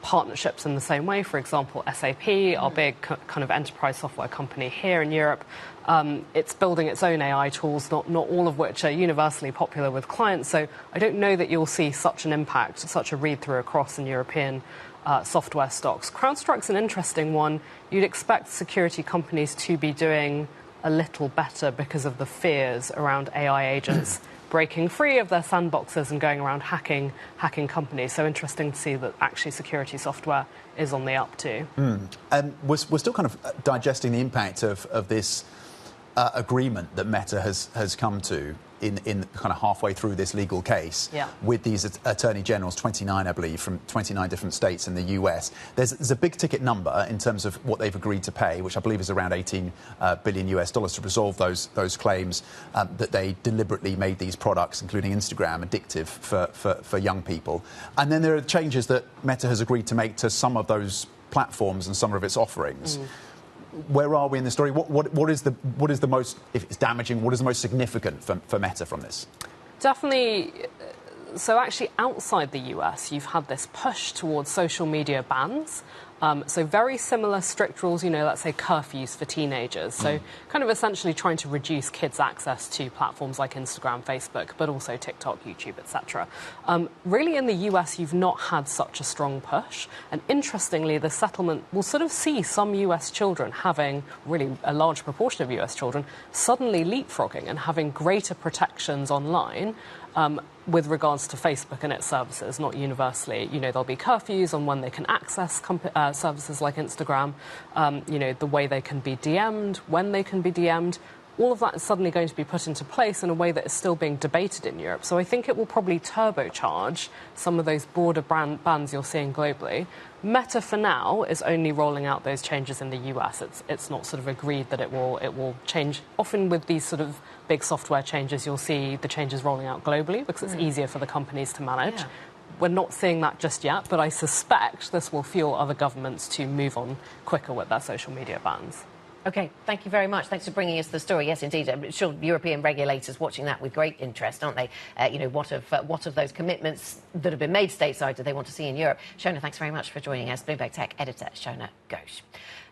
partnerships in the same way. For example, SAP, our big kind of enterprise software company here in Europe, it's building its own AI tools, not all of which are universally popular with clients. So I don't know that you'll see such an impact, such a read-through across in European software stocks. CrowdStrike's an interesting one. You'd expect security companies to be doing a little better because of the fears around AI agents breaking free of their sandboxes and going around hacking companies. So interesting to see that actually security software is on the up too. And we're still kind of digesting the impact of this agreement that Meta has come to in kind of halfway through this legal case with these attorney generals, 29, I believe, from 29 different states in the US. There's a big ticket number in terms of what they've agreed to pay, which I believe is around $18 billion to resolve those claims that they deliberately made these products, including Instagram, addictive for young people. And then there are changes that Meta has agreed to make to some of those platforms and some of its offerings. Where are we in the story? What is the most, if it's damaging, what is the most significant for Meta from this? Definitely. So actually outside the US, you've had this push towards social media bans. So very similar strict rules, let's say curfews for teenagers. So kind of essentially trying to reduce kids' access to platforms like Instagram, Facebook, but also TikTok, YouTube, etc. Really in the US, you've not had such a strong push. And interestingly, the settlement will sort of see some US children having, really a large proportion of US children, suddenly leapfrogging and having greater protections online with regards to Facebook and its services, not universally. There'll be curfews on when they can access services like Instagram, the way they can be DM'd, when they can be DM'd. All of that is suddenly going to be put into place in a way that is still being debated in Europe. So I think it will probably turbocharge some of those broader bans you're seeing globally. Meta, for now, is only rolling out those changes in the US. It's not sort of agreed that it will change. Often with these sort of big software changes, you'll see the changes rolling out globally because it's easier for the companies to manage. Yeah. We're not seeing that just yet, but I suspect this will fuel other governments to move on quicker with their social media bans. OK, thank you very much. Thanks for bringing us the story. Yes, indeed. I'm sure European regulators watching that with great interest, aren't they? What of those commitments that have been made stateside do they want to see in Europe? Shona, thanks very much for joining us. Bloomberg Tech editor Shona Goege.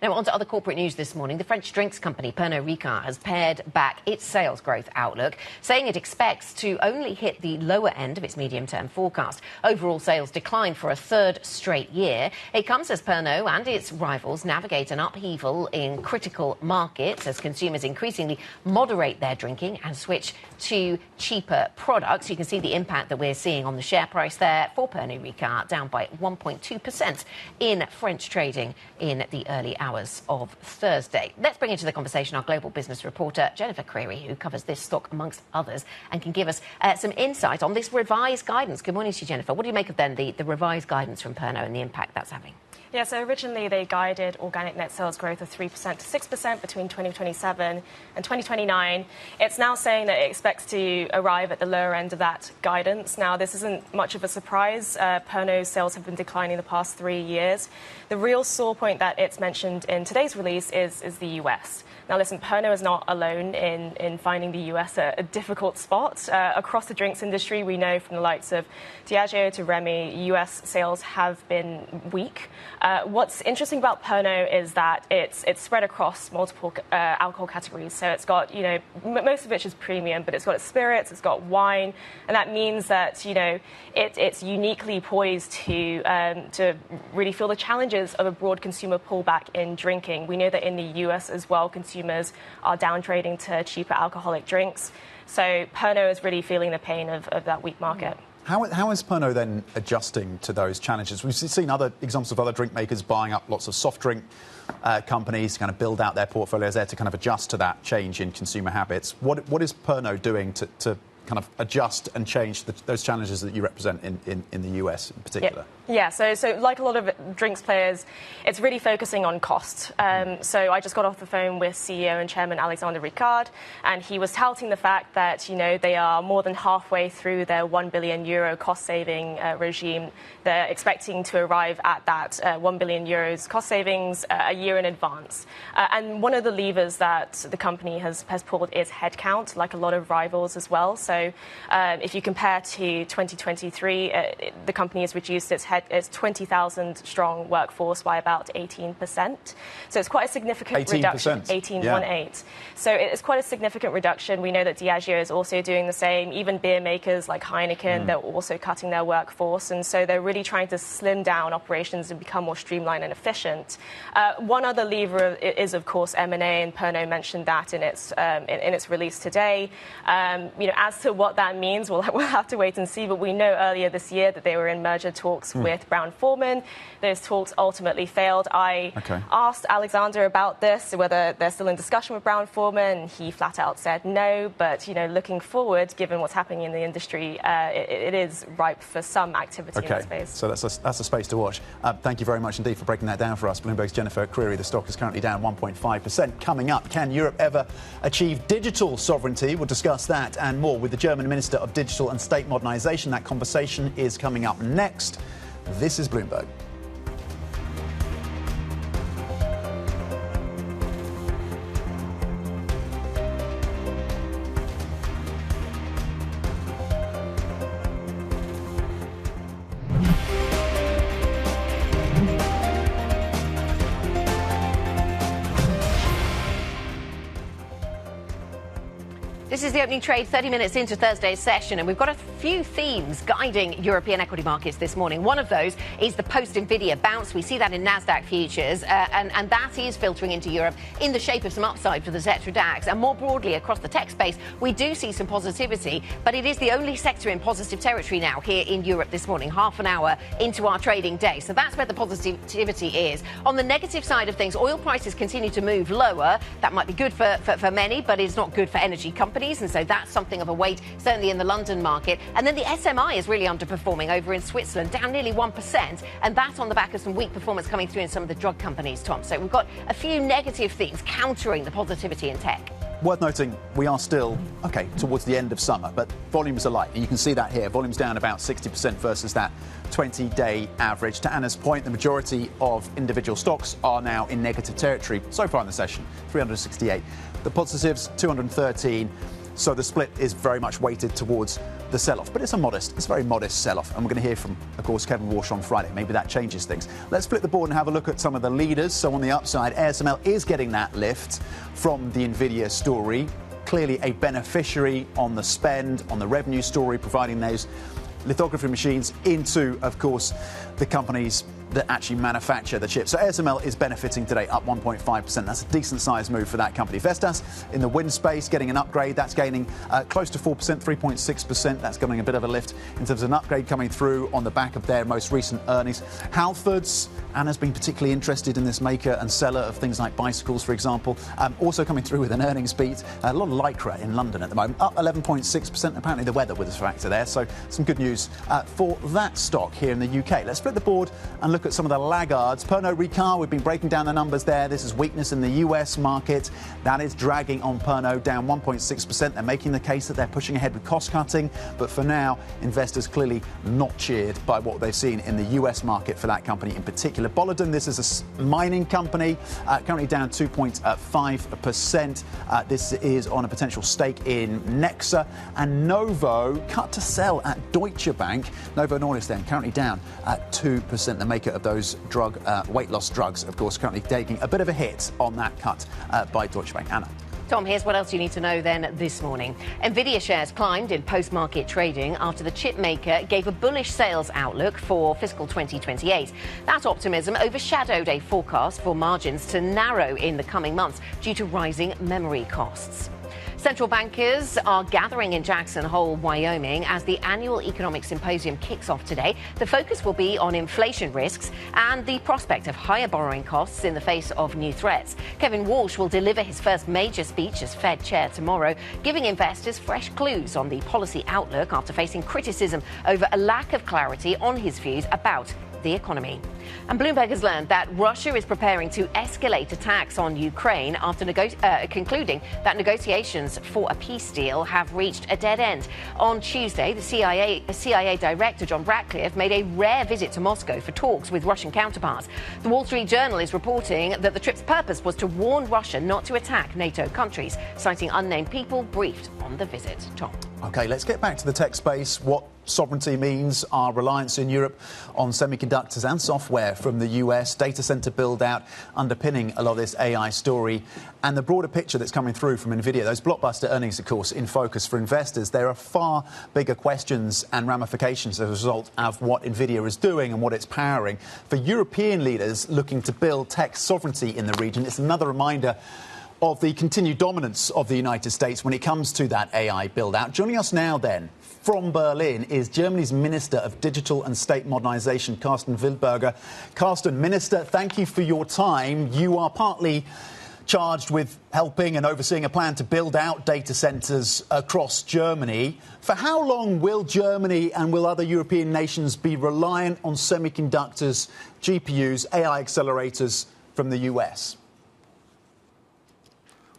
Now, on to other corporate news this morning. The French drinks company Pernod Ricard has pared back its sales growth outlook, saying it expects to only hit the lower end of its medium-term forecast. Overall sales declined for a third straight year. It comes as Pernod and its rivals navigate an upheaval in critical local markets as consumers increasingly moderate their drinking and switch to cheaper products. You can see the impact that we're seeing on the share price there for Pernod Ricard, down by 1.2% in French trading in the early hours of Thursday. Let's bring into the conversation our global business reporter, Jennifer Creary, who covers this stock amongst others and can give us some insight on this revised guidance. Good morning to you, Jennifer. What do you make of then the revised guidance from Pernod and the impact that's having? Yeah, so originally they guided organic net sales growth of 3% to 6% between 2027 and 2029. It's now saying that it expects to arrive at the lower end of that guidance. Now, this isn't much of a surprise. Pernod's sales have been declining the past 3 years. The real sore point that it's mentioned in today's release is the US. Now, listen, Pernod is not alone in finding the US a difficult spot. Across the drinks industry, we know from the likes of Diageo to Remy, US sales have been weak. What's interesting about Pernod is that it's spread across multiple alcohol categories. So it's got, most of which is premium, but it's got spirits, it's got wine, and that means that, it's uniquely poised to really feel the challenges of a broad consumer pullback in drinking. We know that in the US as well, consumers are downtrading to cheaper alcoholic drinks. So Pernod is really feeling the pain of that weak market. How is Pernod then adjusting to those challenges? We've seen other examples of other drink makers buying up lots of soft drink companies to kind of build out their portfolios there to kind of adjust to that change in consumer habits. What is Pernod doing to kind of adjust and change those challenges that you represent in the US in particular? Yeah, so like a lot of drinks players, it's really focusing on cost. So I just got off the phone with CEO and Chairman Alexander Ricard, and he was touting the fact that, they are more than halfway through their €1 billion cost-saving regime. They're expecting to arrive at that €1 billion cost savings a year in advance. And one of the levers that the company has pulled is headcount, like a lot of rivals as well. So if you compare to 2023, the company has reduced its 20,000 strong workforce by about 18%. So it's quite a significant reduction. 18%. Yeah. So it's quite a significant reduction. We know that Diageo is also doing the same. Even beer makers like Heineken, they're also cutting their workforce. And so they're really trying to slim down operations and become more streamlined and efficient. One other lever is, of course, M&A, and Pernod mentioned that in its release today. As to what that means, we'll have to wait and see. But we know earlier this year that they were in merger talks with Brown-Forman. Those talks ultimately failed. I asked Alexander about this, whether they're still in discussion with Brown-Forman, and he flat out said no. But, looking forward, given what's happening in the industry, it is ripe for some activity in that space. So that's a space to watch. Thank you very much indeed for breaking that down for us. Bloomberg's Jennifer Creary. The stock is currently down 1.5%. Coming up, can Europe ever achieve digital sovereignty? We'll discuss that and more with the German Minister of Digital and State Modernization. That conversation is coming up next. This is Bloomberg. This is the opening trade 30 minutes into Thursday's session, and we've got a few themes guiding European equity markets this morning. One of those is the post-Nvidia bounce. We see that in Nasdaq futures, and that is filtering into Europe in the shape of some upside for the Xetra DAX. And more broadly across the tech space, we do see some positivity, but it is the only sector in positive territory now here in Europe this morning, half an hour into our trading day. So that's where the positivity is. On the negative side of things, oil prices continue to move lower. That might be good for many, but it's not good for energy companies. And so that's something of a weight, certainly in the London market. And then the SMI is really underperforming over in Switzerland, down nearly 1%. And that's on the back of some weak performance coming through in some of the drug companies, Tom. So we've got a few negative themes countering the positivity in tech. Worth noting, we are still, towards the end of summer, but volumes are light. And you can see that here. Volumes down about 60% versus that 20-day average. To Anna's point, the majority of individual stocks are now in negative territory so far in the session, 368. The positives, 213. So the split is very much weighted towards the sell-off. But it's a very modest sell-off. And we're going to hear from, of course, Kevin Warsh on Friday. Maybe that changes things. Let's flip the board and have a look at some of the leaders. So on the upside, ASML is getting that lift from the Nvidia story. Clearly a beneficiary on the spend, on the revenue story, providing those lithography machines into, of course, the companies that actually manufacture the chips. So ASML is benefiting today, up 1.5%. That's a decent-sized move for that company. Vestas in the wind space, getting an upgrade. That's gaining close to 4%, 3.6%. That's getting a bit of a lift in terms of an upgrade coming through on the back of their most recent earnings. Halfords, Anna's been particularly interested in this maker and seller of things like bicycles, for example. Also coming through with an earnings beat. A lot of Lycra in London at the moment, up 11.6%. Apparently the weather was a factor there, so some good news for that stock here in the UK. Let's flip the board and look at some of the laggards. Pernod Ricard, we've been breaking down the numbers there. This is weakness in the US market. That is dragging on Pernod, down 1.6%. They're making the case that they're pushing ahead with cost cutting, but for now, investors clearly not cheered by what they've seen in the US market for that company in particular. Boliden, this is a mining company, currently down 2.5%. This is on a potential stake in Nexa. And Novo, cut to sell at Deutsche Bank. Novo Nordisk then currently down at 2%. The maker of those weight loss drugs, of course, currently taking a bit of a hit on that cut by Deutsche Bank. Anna. Tom, here's what else you need to know then this morning. Nvidia shares climbed in post-market trading after the chip maker gave a bullish sales outlook for fiscal 2028. That optimism overshadowed a forecast for margins to narrow in the coming months due to rising memory costs. Central bankers are gathering in Jackson Hole, Wyoming, as the annual economic symposium kicks off today. The focus will be on inflation risks and the prospect of higher borrowing costs in the face of new threats. Kevin Warsh will deliver his first major speech as Fed chair tomorrow, giving investors fresh clues on the policy outlook after facing criticism over a lack of clarity on his views about the economy. And Bloomberg has learned that Russia is preparing to escalate attacks on Ukraine after concluding that negotiations for a peace deal have reached a dead end. On Tuesday, the CIA Director John Ratcliffe made a rare visit to Moscow for talks with Russian counterparts. The Wall Street Journal is reporting that the trip's purpose was to warn Russia not to attack NATO countries, citing unnamed people briefed on the visit. Tom. OK, let's get back to the tech space. What sovereignty means, our reliance in Europe on semiconductors and software from the US, data center build out underpinning a lot of this AI story, and the broader picture that's coming through from Nvidia. Those blockbuster earnings, of course, in focus for investors. There are far bigger questions and ramifications as a result of what Nvidia is doing and what it's powering. For European leaders looking to build tech sovereignty in the region, it's another reminder of the continued dominance of the United States when it comes to that AI build-out. Joining us now, then, from Berlin is Germany's Minister of Digital and State Modernization, Karsten Wildberger. Karsten, Minister, thank you for your time. You are partly charged with helping and overseeing a plan to build out data centers across Germany. For how long will Germany and will other European nations be reliant on semiconductors, GPUs, AI accelerators from the US?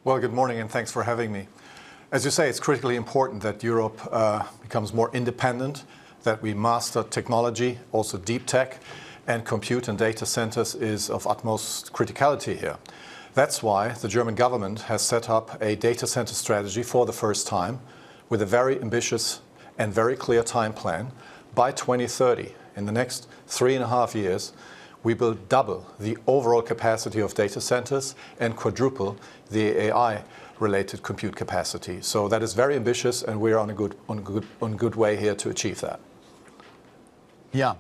Well, good morning and thanks for having me. As you say, it's critically important that Europe becomes more independent, that we master technology, also deep tech, and compute and data centers is of utmost criticality here. That's why the German government has set up a data center strategy for the first time with a very ambitious and very clear time plan. By 2030, in the next 3.5 years, we will double the overall capacity of data centers and quadruple the AI-related compute capacity. So that is very ambitious, and we're on a good way here to achieve that. Yeah.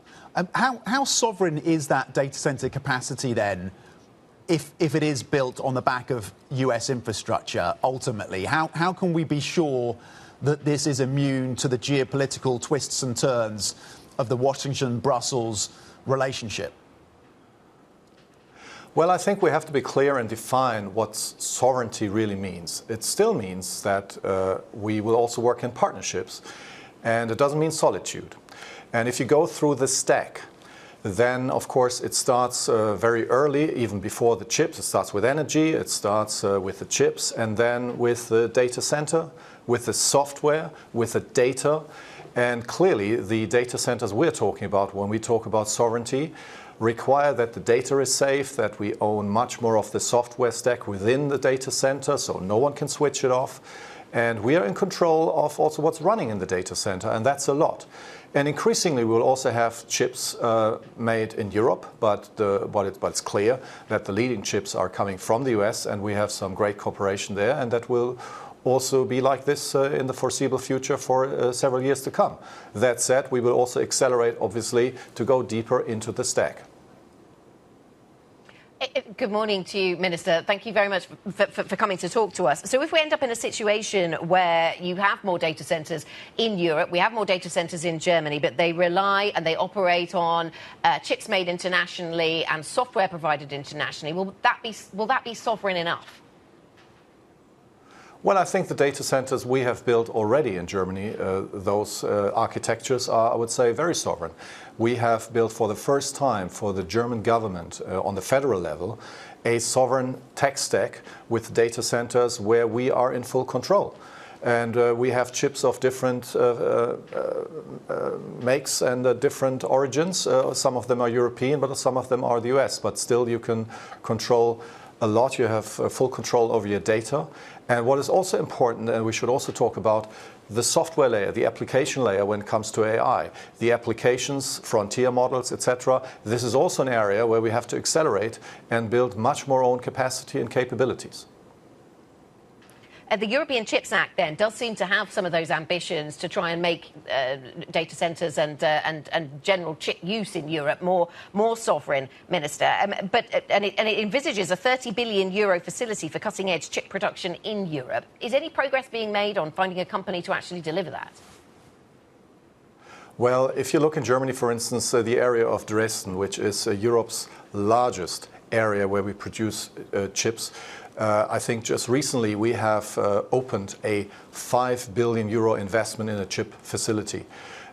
How sovereign is that data center capacity then, if it is built on the back of US infrastructure ultimately? How can we be sure that this is immune to the geopolitical twists and turns of the Washington-Brussels relationship? Well, I think we have to be clear and define what sovereignty really means. It still means that we will also work in partnerships, and it doesn't mean solitude. And if you go through the stack, then, of course, it starts very early, even before the chips. It starts with energy, it starts with the chips, and then with the data center, with the software, with the data. And clearly, the data centers we're talking about when we talk about sovereignty require that the data is safe, that we own much more of the software stack within the data center, so no one can switch it off. And we are in control of also what's running in the data center, and that's a lot. And increasingly, we'll also have chips made in Europe, but it's clear that the leading chips are coming from the US, and we have some great cooperation there, and that will also be like this in the foreseeable future for several years to come. That said, we will also accelerate, obviously, to go deeper into the stack. Good morning to you, Minister. Thank you very much for coming to talk to us. So if we end up in a situation where you have more data centres in Europe, we have more data centres in Germany, but they rely and they operate on chips made internationally and software provided internationally, will that be sovereign enough? Well, I think the data centers we have built already in Germany, those architectures are, I would say, very sovereign. We have built for the first time for the German government on the federal level a sovereign tech stack with data centers where we are in full control. And we have chips of different makes and different origins. Some of them are European, but some of them are the US. But still, you can control a lot. You have full control over your data. And what is also important, and we should also talk about, the software layer, the application layer when it comes to AI, the applications, frontier models, etc. This is also an area where we have to accelerate and build much more own capacity and capabilities. The European Chips Act then does seem to have some of those ambitions to try and make data centres and general chip use in Europe more sovereign, Minister. And it envisages a €30 billion facility for cutting-edge chip production in Europe. Is any progress being made on finding a company to actually deliver that? Well, if you look in Germany, for instance, the area of Dresden, which is Europe's largest area where we produce chips, I think just recently we have opened a €5 billion investment in a chip facility.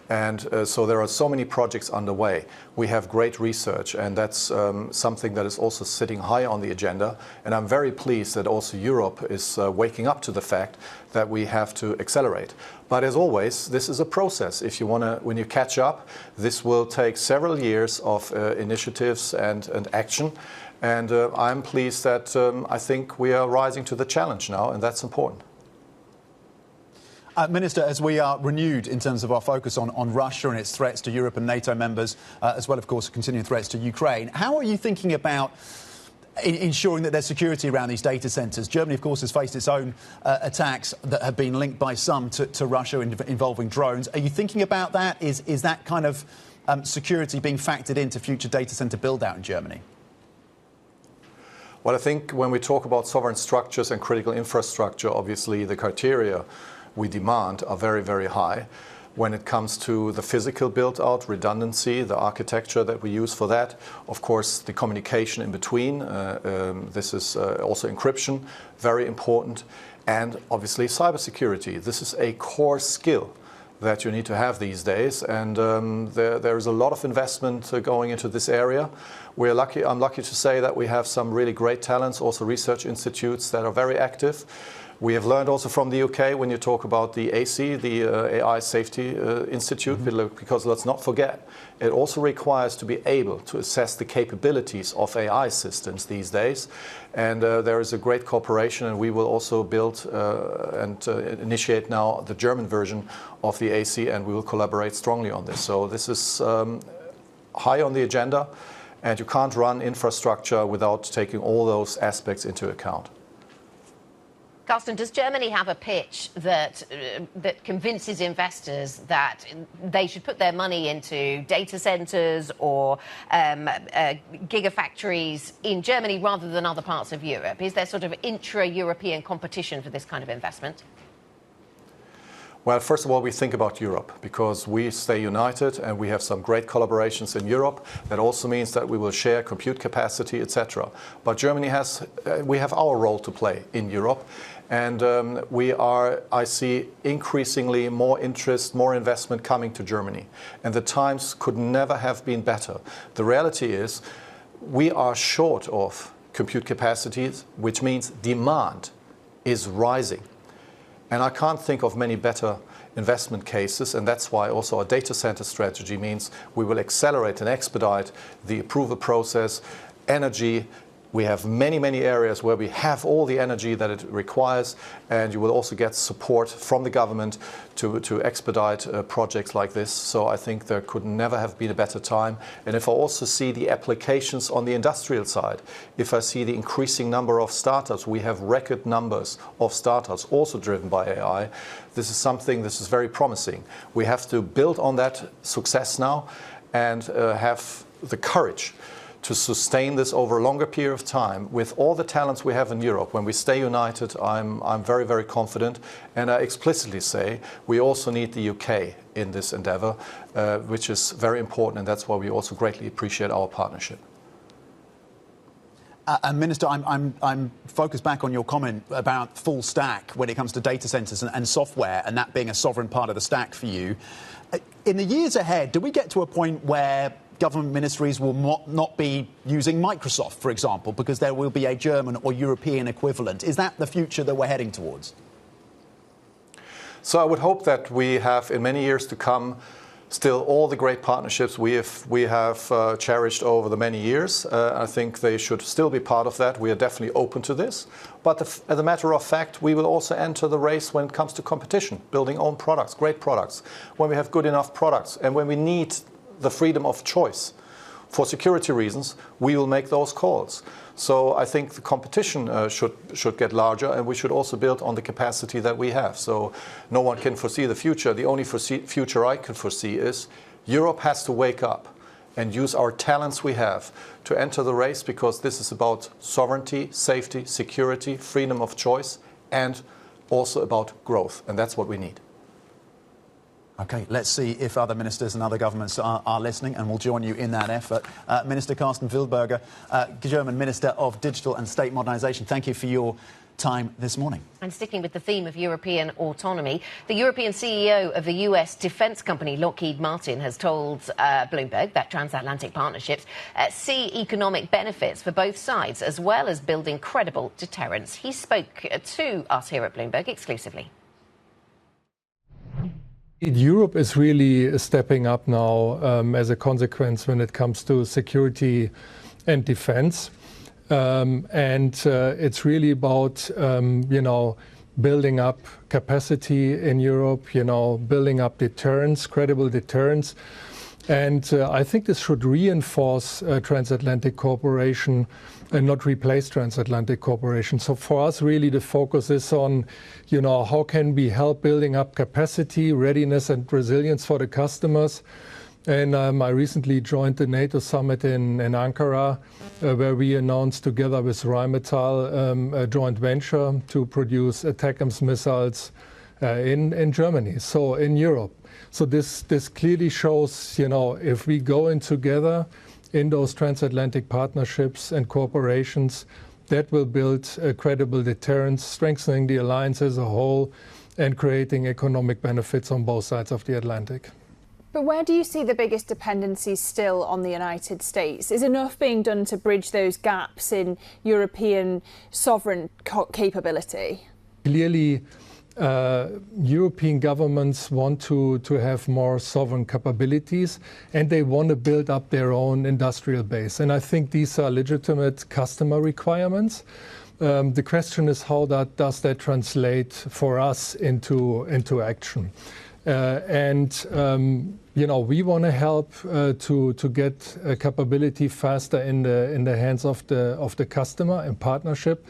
And so there are so many projects underway. We have great research, and that's something that is also sitting high on the agenda. And I'm very pleased that also Europe is waking up to the fact that we have to accelerate. But as always, this is a process. If you want to, when you catch up, this will take several years of initiatives and action. And I'm pleased that I think we are rising to the challenge now, and that's important. Minister, as we are renewed in terms of our focus on Russia and its threats to Europe and NATO members, as well, of course, continuing threats to Ukraine, how are you thinking about ensuring that there's security around these data centres? Germany, of course, has faced its own attacks that have been linked by some to Russia involving drones. Are you thinking about that? Is that kind of security being factored into future data centre build-out in Germany? Well, I think when we talk about sovereign structures and critical infrastructure, obviously the criteria we demand are very, very high. When it comes to the physical build-out, redundancy, the architecture that we use for that, of course, the communication in between, this is also encryption, very important, and obviously cybersecurity. This is a core skill that you need to have these days, and there is a lot of investment going into this area. We're lucky. I'm lucky to say that we have some really great talents, also research institutes that are very active. We have learned also from the UK when you talk about the AC, the AI Safety Institute, because let's not forget, it also requires to be able to assess the capabilities of AI systems these days. And there is a great cooperation, and we will also build and initiate now the German version of the AC, and we will collaborate strongly on this. So this is high on the agenda, and you can't run infrastructure without taking all those aspects into account. Karsten, does Germany have a pitch that convinces investors that they should put their money into data centres or gigafactories in Germany rather than other parts of Europe? Is there sort of intra-European competition for this kind of investment? Well, first of all, we think about Europe because we stay united and we have some great collaborations in Europe. That also means that we will share compute capacity, etc. But Germany we have our role to play in Europe. And I see increasingly more interest, more investment coming to Germany. And the times could never have been better. The reality is we are short of compute capacities, which means demand is rising. And I can't think of many better investment cases, and that's why also our data center strategy means we will accelerate and expedite the approval process, energy, We have many, many areas where we have all the energy that it requires, and you will also get support from the government to expedite projects like this. So I think there could never have been a better time. And if I also see the applications on the industrial side, if I see the increasing number of startups, we have record numbers of startups also driven by AI. This is very promising. We have to build on that success now and have the courage to sustain this over a longer period of time with all the talents we have in Europe. When we stay united, I'm very, very confident. And I explicitly say we also need the UK in this endeavor, which is very important. And that's why we also greatly appreciate our partnership. And Minister, I'm focused back on your comment about full stack when it comes to data centers and software, and that being a sovereign part of the stack for you. In the years ahead, do we get to a point where government ministries will not be using Microsoft, for example, because there will be a German or European equivalent? Is that the future that we're heading towards? So I would hope that we have, in many years to come, still all the great partnerships we have cherished over the many years. I think they should still be part of that. We are definitely open to this. But as a matter of fact, we will also enter the race when it comes to competition, building own products, great products, when we have good enough products, and when we need the freedom of choice for security reasons, we will make those calls. So I think the competition should get larger, and we should also build on the capacity that we have. So no one can foresee the future. The only future I can foresee is Europe has to wake up and use our talents we have to enter the race, because this is about sovereignty, safety, security, freedom of choice, and also about growth. And that's what we need. OK, let's see if other ministers and other governments are listening, and we'll join you in that effort. Minister Karsten Wildberger, German Minister of Digital and State Modernization, thank you for your time this morning. And sticking with the theme of European autonomy, the European CEO of the US defence company Lockheed Martin has told Bloomberg that transatlantic partnerships see economic benefits for both sides, as well as building credible deterrence. He spoke to us here at Bloomberg exclusively. Europe is really stepping up now as a consequence when it comes to security and defense. It's really about, building up capacity in Europe, building up deterrence, credible deterrence. And I think this should reinforce transatlantic cooperation and not replace transatlantic cooperation. So for us, really, the focus is on, how can we help building up capacity, readiness and resilience for the customers. And I recently joined the NATO summit in Ankara, where we announced together with Rheinmetall a joint venture to produce ATACMS missiles in Germany, so in Europe. So this clearly shows, if we go in together in those transatlantic partnerships and cooperations, that will build a credible deterrence, strengthening the alliance as a whole and creating economic benefits on both sides of the Atlantic. But where do you see the biggest dependencies still on the United States? Is enough being done to bridge those gaps in European sovereign capability? Clearly, European governments want to have more sovereign capabilities, and they want to build up their own industrial base. And I think these are legitimate customer requirements. The question is, how does that translate for us into action? We want to help to get a capability faster in the hands of the customer in partnership.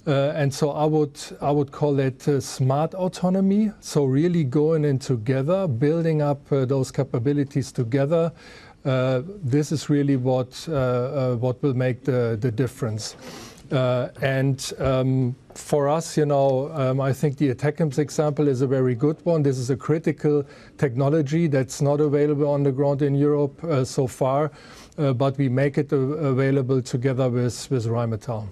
And so I would call it smart autonomy. So really going in together, building up those capabilities together. This is really what will make the difference. For us, I think the ATACMS example is a very good one. This is a critical technology that's not available on the ground in Europe so far, but we make it available together with Rheinmetall.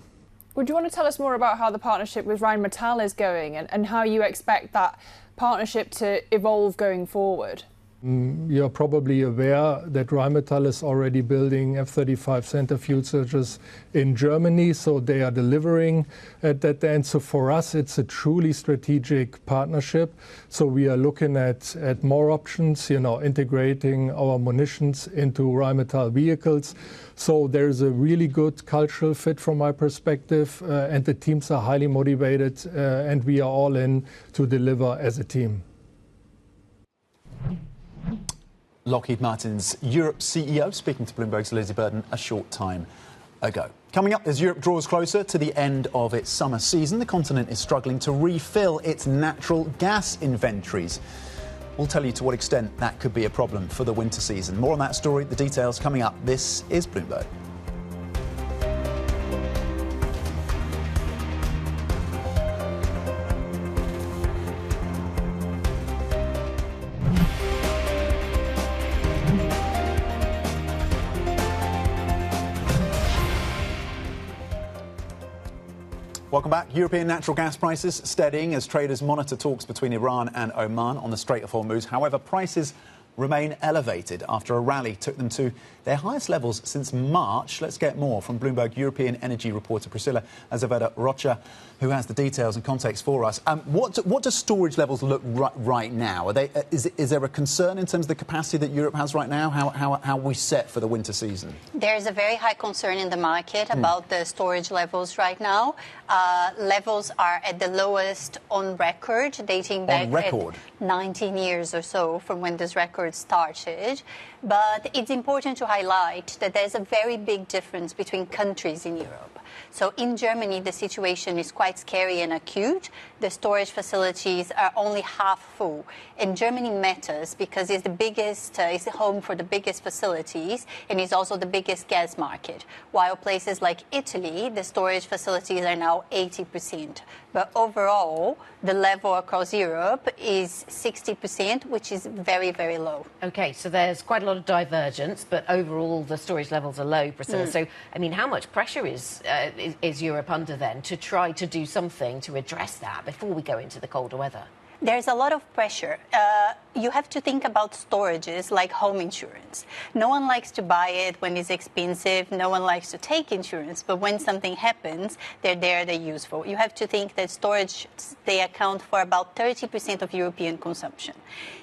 Would you want to tell us more about how the partnership with Rheinmetall is going and how you expect that partnership to evolve going forward? You're probably aware that Rheinmetall is already building F-35 centrifuges in Germany, so they are delivering at that end. So for us, it's a truly strategic partnership. So we are looking at more options, integrating our munitions into Rheinmetall vehicles. So there's a really good cultural fit from my perspective, and the teams are highly motivated, and we are all in to deliver as a team. Lockheed Martin's Europe CEO speaking to Bloomberg's Lizzie Burden a short time ago. Coming up, as Europe draws closer to the end of its summer season, the continent is struggling to refill its natural gas inventories. We'll tell you to what extent that could be a problem for the winter season. More on that story, the details coming up. This is Bloomberg. Welcome back. European natural gas prices steadying as traders monitor talks between Iran and Oman on the Strait of Hormuz. However, prices remain elevated after a rally took them to their highest levels since March. Let's get more from Bloomberg European energy reporter Priscilla Azevedo-Rocha, who has the details and context for us. What do storage levels look right now? Is there a concern in terms of the capacity that Europe has right now? How are we set for the winter season? There's a very high concern in the market about the storage levels right now. Levels are at the lowest on record, dating back 19 years or so from when this record started. But it's important to highlight that there's a very big difference between countries in Europe. So in Germany, the situation is quite scary and acute. The storage facilities are only half full. And Germany matters because it's the biggest, it's the home for the biggest facilities, and it's also the biggest gas market. While places like Italy, the storage facilities are now 80%. But overall, the level across Europe is 60%, which is very, very low. OK, so there's quite a lot of divergence, but overall the storage levels are low, Priscilla. So, I mean, how much pressure is Europe under then to try to do something to address that before we go into the colder weather? There's a lot of pressure. You have to think about storages like home insurance. No one likes to buy it when it's expensive. No one likes to take insurance. But when something happens, they're there, they're useful. You have to think that storage, they account for about 30% of European consumption.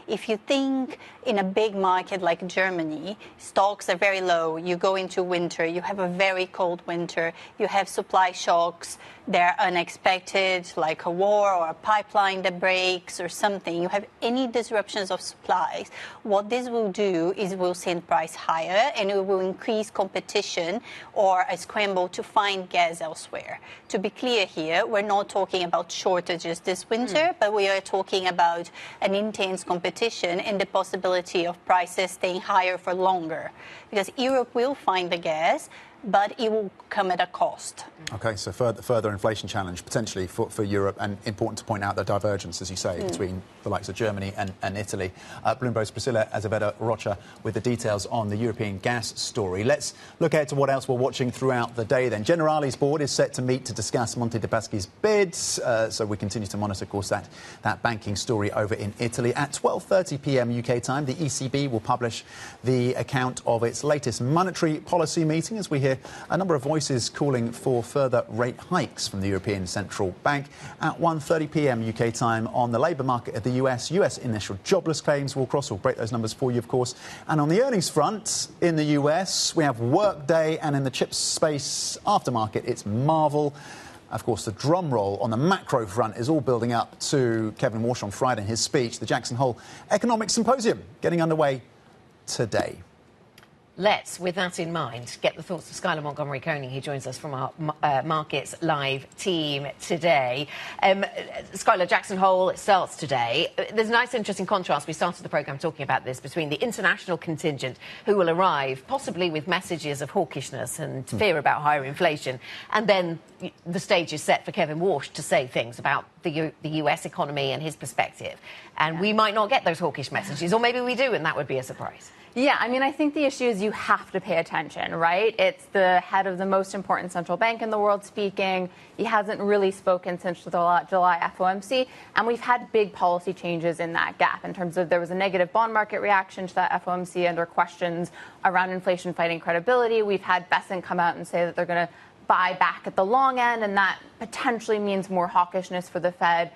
If you think in a big market like Germany, stocks are very low. You go into winter, you have a very cold winter, you have supply shocks, they're unexpected, like a war or a pipeline that breaks or something. You have any disruptions of supplies. What this will do is will send price higher, and it will increase competition or a scramble to find gas elsewhere. To be clear here, we're not talking about shortages this winter, but we are talking about an intense competition and the possibility of prices staying higher for longer. Because Europe will find the gas, but it will come at a cost. OK, so further inflation challenge potentially for Europe, and important to point out the divergence, as you say, between the likes of Germany and Italy. Bloomberg's Priscilla Azevedo-Rocha with the details on the European gas story. Let's look ahead to what else we're watching throughout the day then. Generali's board is set to meet to discuss Monte dei Paschi's bids, so we continue to monitor, of course, that banking story over in Italy. At 12:30 p.m. UK time, the ECB will publish the account of its latest monetary policy meeting, as we hear a number of voices calling for further rate hikes from the European Central Bank. At 1:30 p.m. UK time on the labour market of the US initial jobless claims will cross. We'll break those numbers for you, of course. And on the earnings front in the US, we have Workday, and in the chip space aftermarket, it's Marvel. Of course, the drum roll on the macro front is all building up to Kevin Warsh on Friday in his speech. The Jackson Hole Economic Symposium getting underway today. Let's, with that in mind, get the thoughts of Schuyler Montgomery-Koenig, who joins us from our Markets Live team today. Schuyler, Jackson Hole starts today. There's a nice, interesting contrast. We started the programme talking about this between the international contingent who will arrive, possibly with messages of hawkishness and fear about higher inflation, and then the stage is set for Kevin Warsh to say things about the US economy and his perspective. And we might not get those hawkish messages, or maybe we do, and that would be a surprise. Yeah, I mean, I think the issue is you have to pay attention, right? It's the head of the most important central bank in the world speaking. He hasn't really spoken since the July FOMC, and we've had big policy changes in that gap in terms of there was a negative bond market reaction to that FOMC and there are questions around inflation fighting credibility. We've had Besant come out and say that they're going to buy back at the long end, and that potentially means more hawkishness for the Fed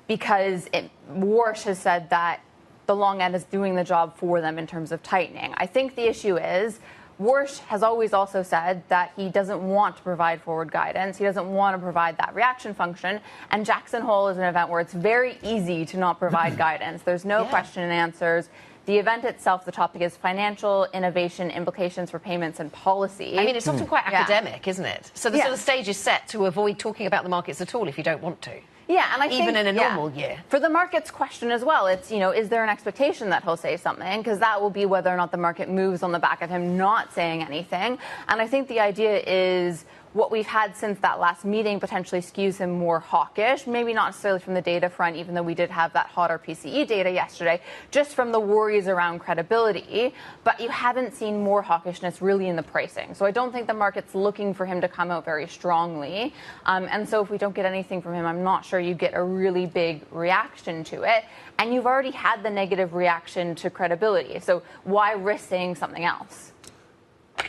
because Warsh has said that the long end is doing the job for them in terms of tightening. I think the issue is Warsh has always also said that he doesn't want to provide forward guidance. He doesn't want to provide that reaction function. And Jackson Hole is an event where it's very easy to not provide guidance. There's no question and answers. The event itself, the topic is financial innovation, implications for payments and policy. I mean, it's often quite academic, isn't it? So the stage is set to avoid talking about the markets at all if you don't want to. Yeah, and I think even in a normal year. For the market's question as well, it's, is there an expectation that he'll say something? Because that will be whether or not the market moves on the back of him not saying anything. And I think the idea is what we've had since that last meeting potentially skews him more hawkish, maybe not necessarily from the data front, even though we did have that hotter PCE data yesterday, just from the worries around credibility. But you haven't seen more hawkishness really in the pricing. So I don't think the market's looking for him to come out very strongly. And so if we don't get anything from him, I'm not sure you get a really big reaction to it. And you've already had the negative reaction to credibility. So why risk saying something else?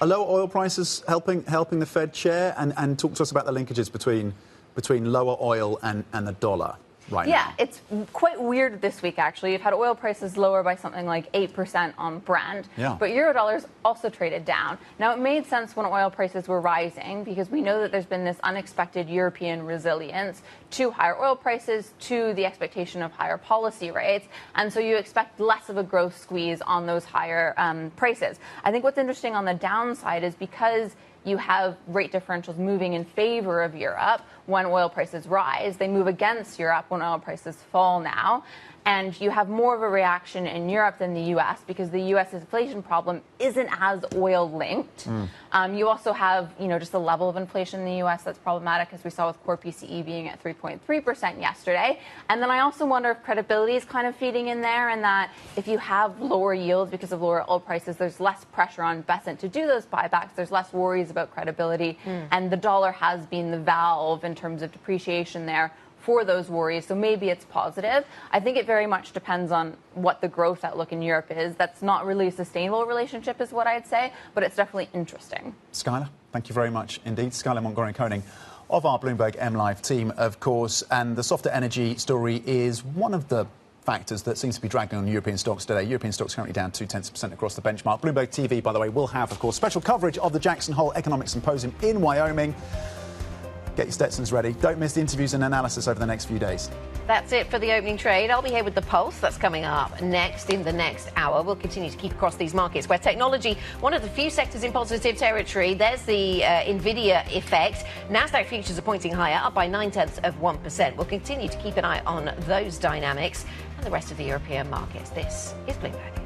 Are lower oil prices helping the Fed chair? And talk to us about the linkages between lower oil and the dollar right now. Yeah, it's quite weird this week, actually. You've had oil prices lower by something like 8% on Brent, but Eurodollar's also traded down. Now, it made sense when oil prices were rising because we know that there's been this unexpected European resilience to higher oil prices, to the expectation of higher policy rates, and so you expect less of a growth squeeze on those higher prices. I think what's interesting on the downside is because you have rate differentials moving in favor of Europe when oil prices rise. They move against Europe when oil prices fall now. And you have more of a reaction in Europe than the U.S. because the U.S. inflation problem isn't as oil linked. You also have, just the level of inflation in the U.S. that's problematic, as we saw with core PCE being at 3.3% yesterday. And then I also wonder if credibility is kind of feeding in there, and that if you have lower yields because of lower oil prices, there's less pressure on Besant to do those buybacks. There's less worries about credibility, and the dollar has been the valve in terms of depreciation there for those worries, so maybe it's positive. I think it very much depends on what the growth outlook in Europe is. That's not really a sustainable relationship is what I'd say, but it's definitely interesting. Skylar, thank you very much indeed. Skylar Montgomery-Koning of our Bloomberg MLIV team, of course, and the softer energy story is one of the factors that seems to be dragging on European stocks today. European stocks currently down 0.2% across the benchmark. Bloomberg TV, by the way, will have, of course, special coverage of the Jackson Hole Economic Symposium in Wyoming. Get your Stetsons ready. Don't miss the interviews and analysis over the next few days. That's it for the opening trade. I'll be here with the Pulse. That's coming up next in the next hour. We'll continue to keep across these markets where technology, one of the few sectors in positive territory. There's the Nvidia effect. Nasdaq futures are pointing higher, up by 0.9%. We'll continue to keep an eye on those dynamics and the rest of the European markets. This is Bloomberg.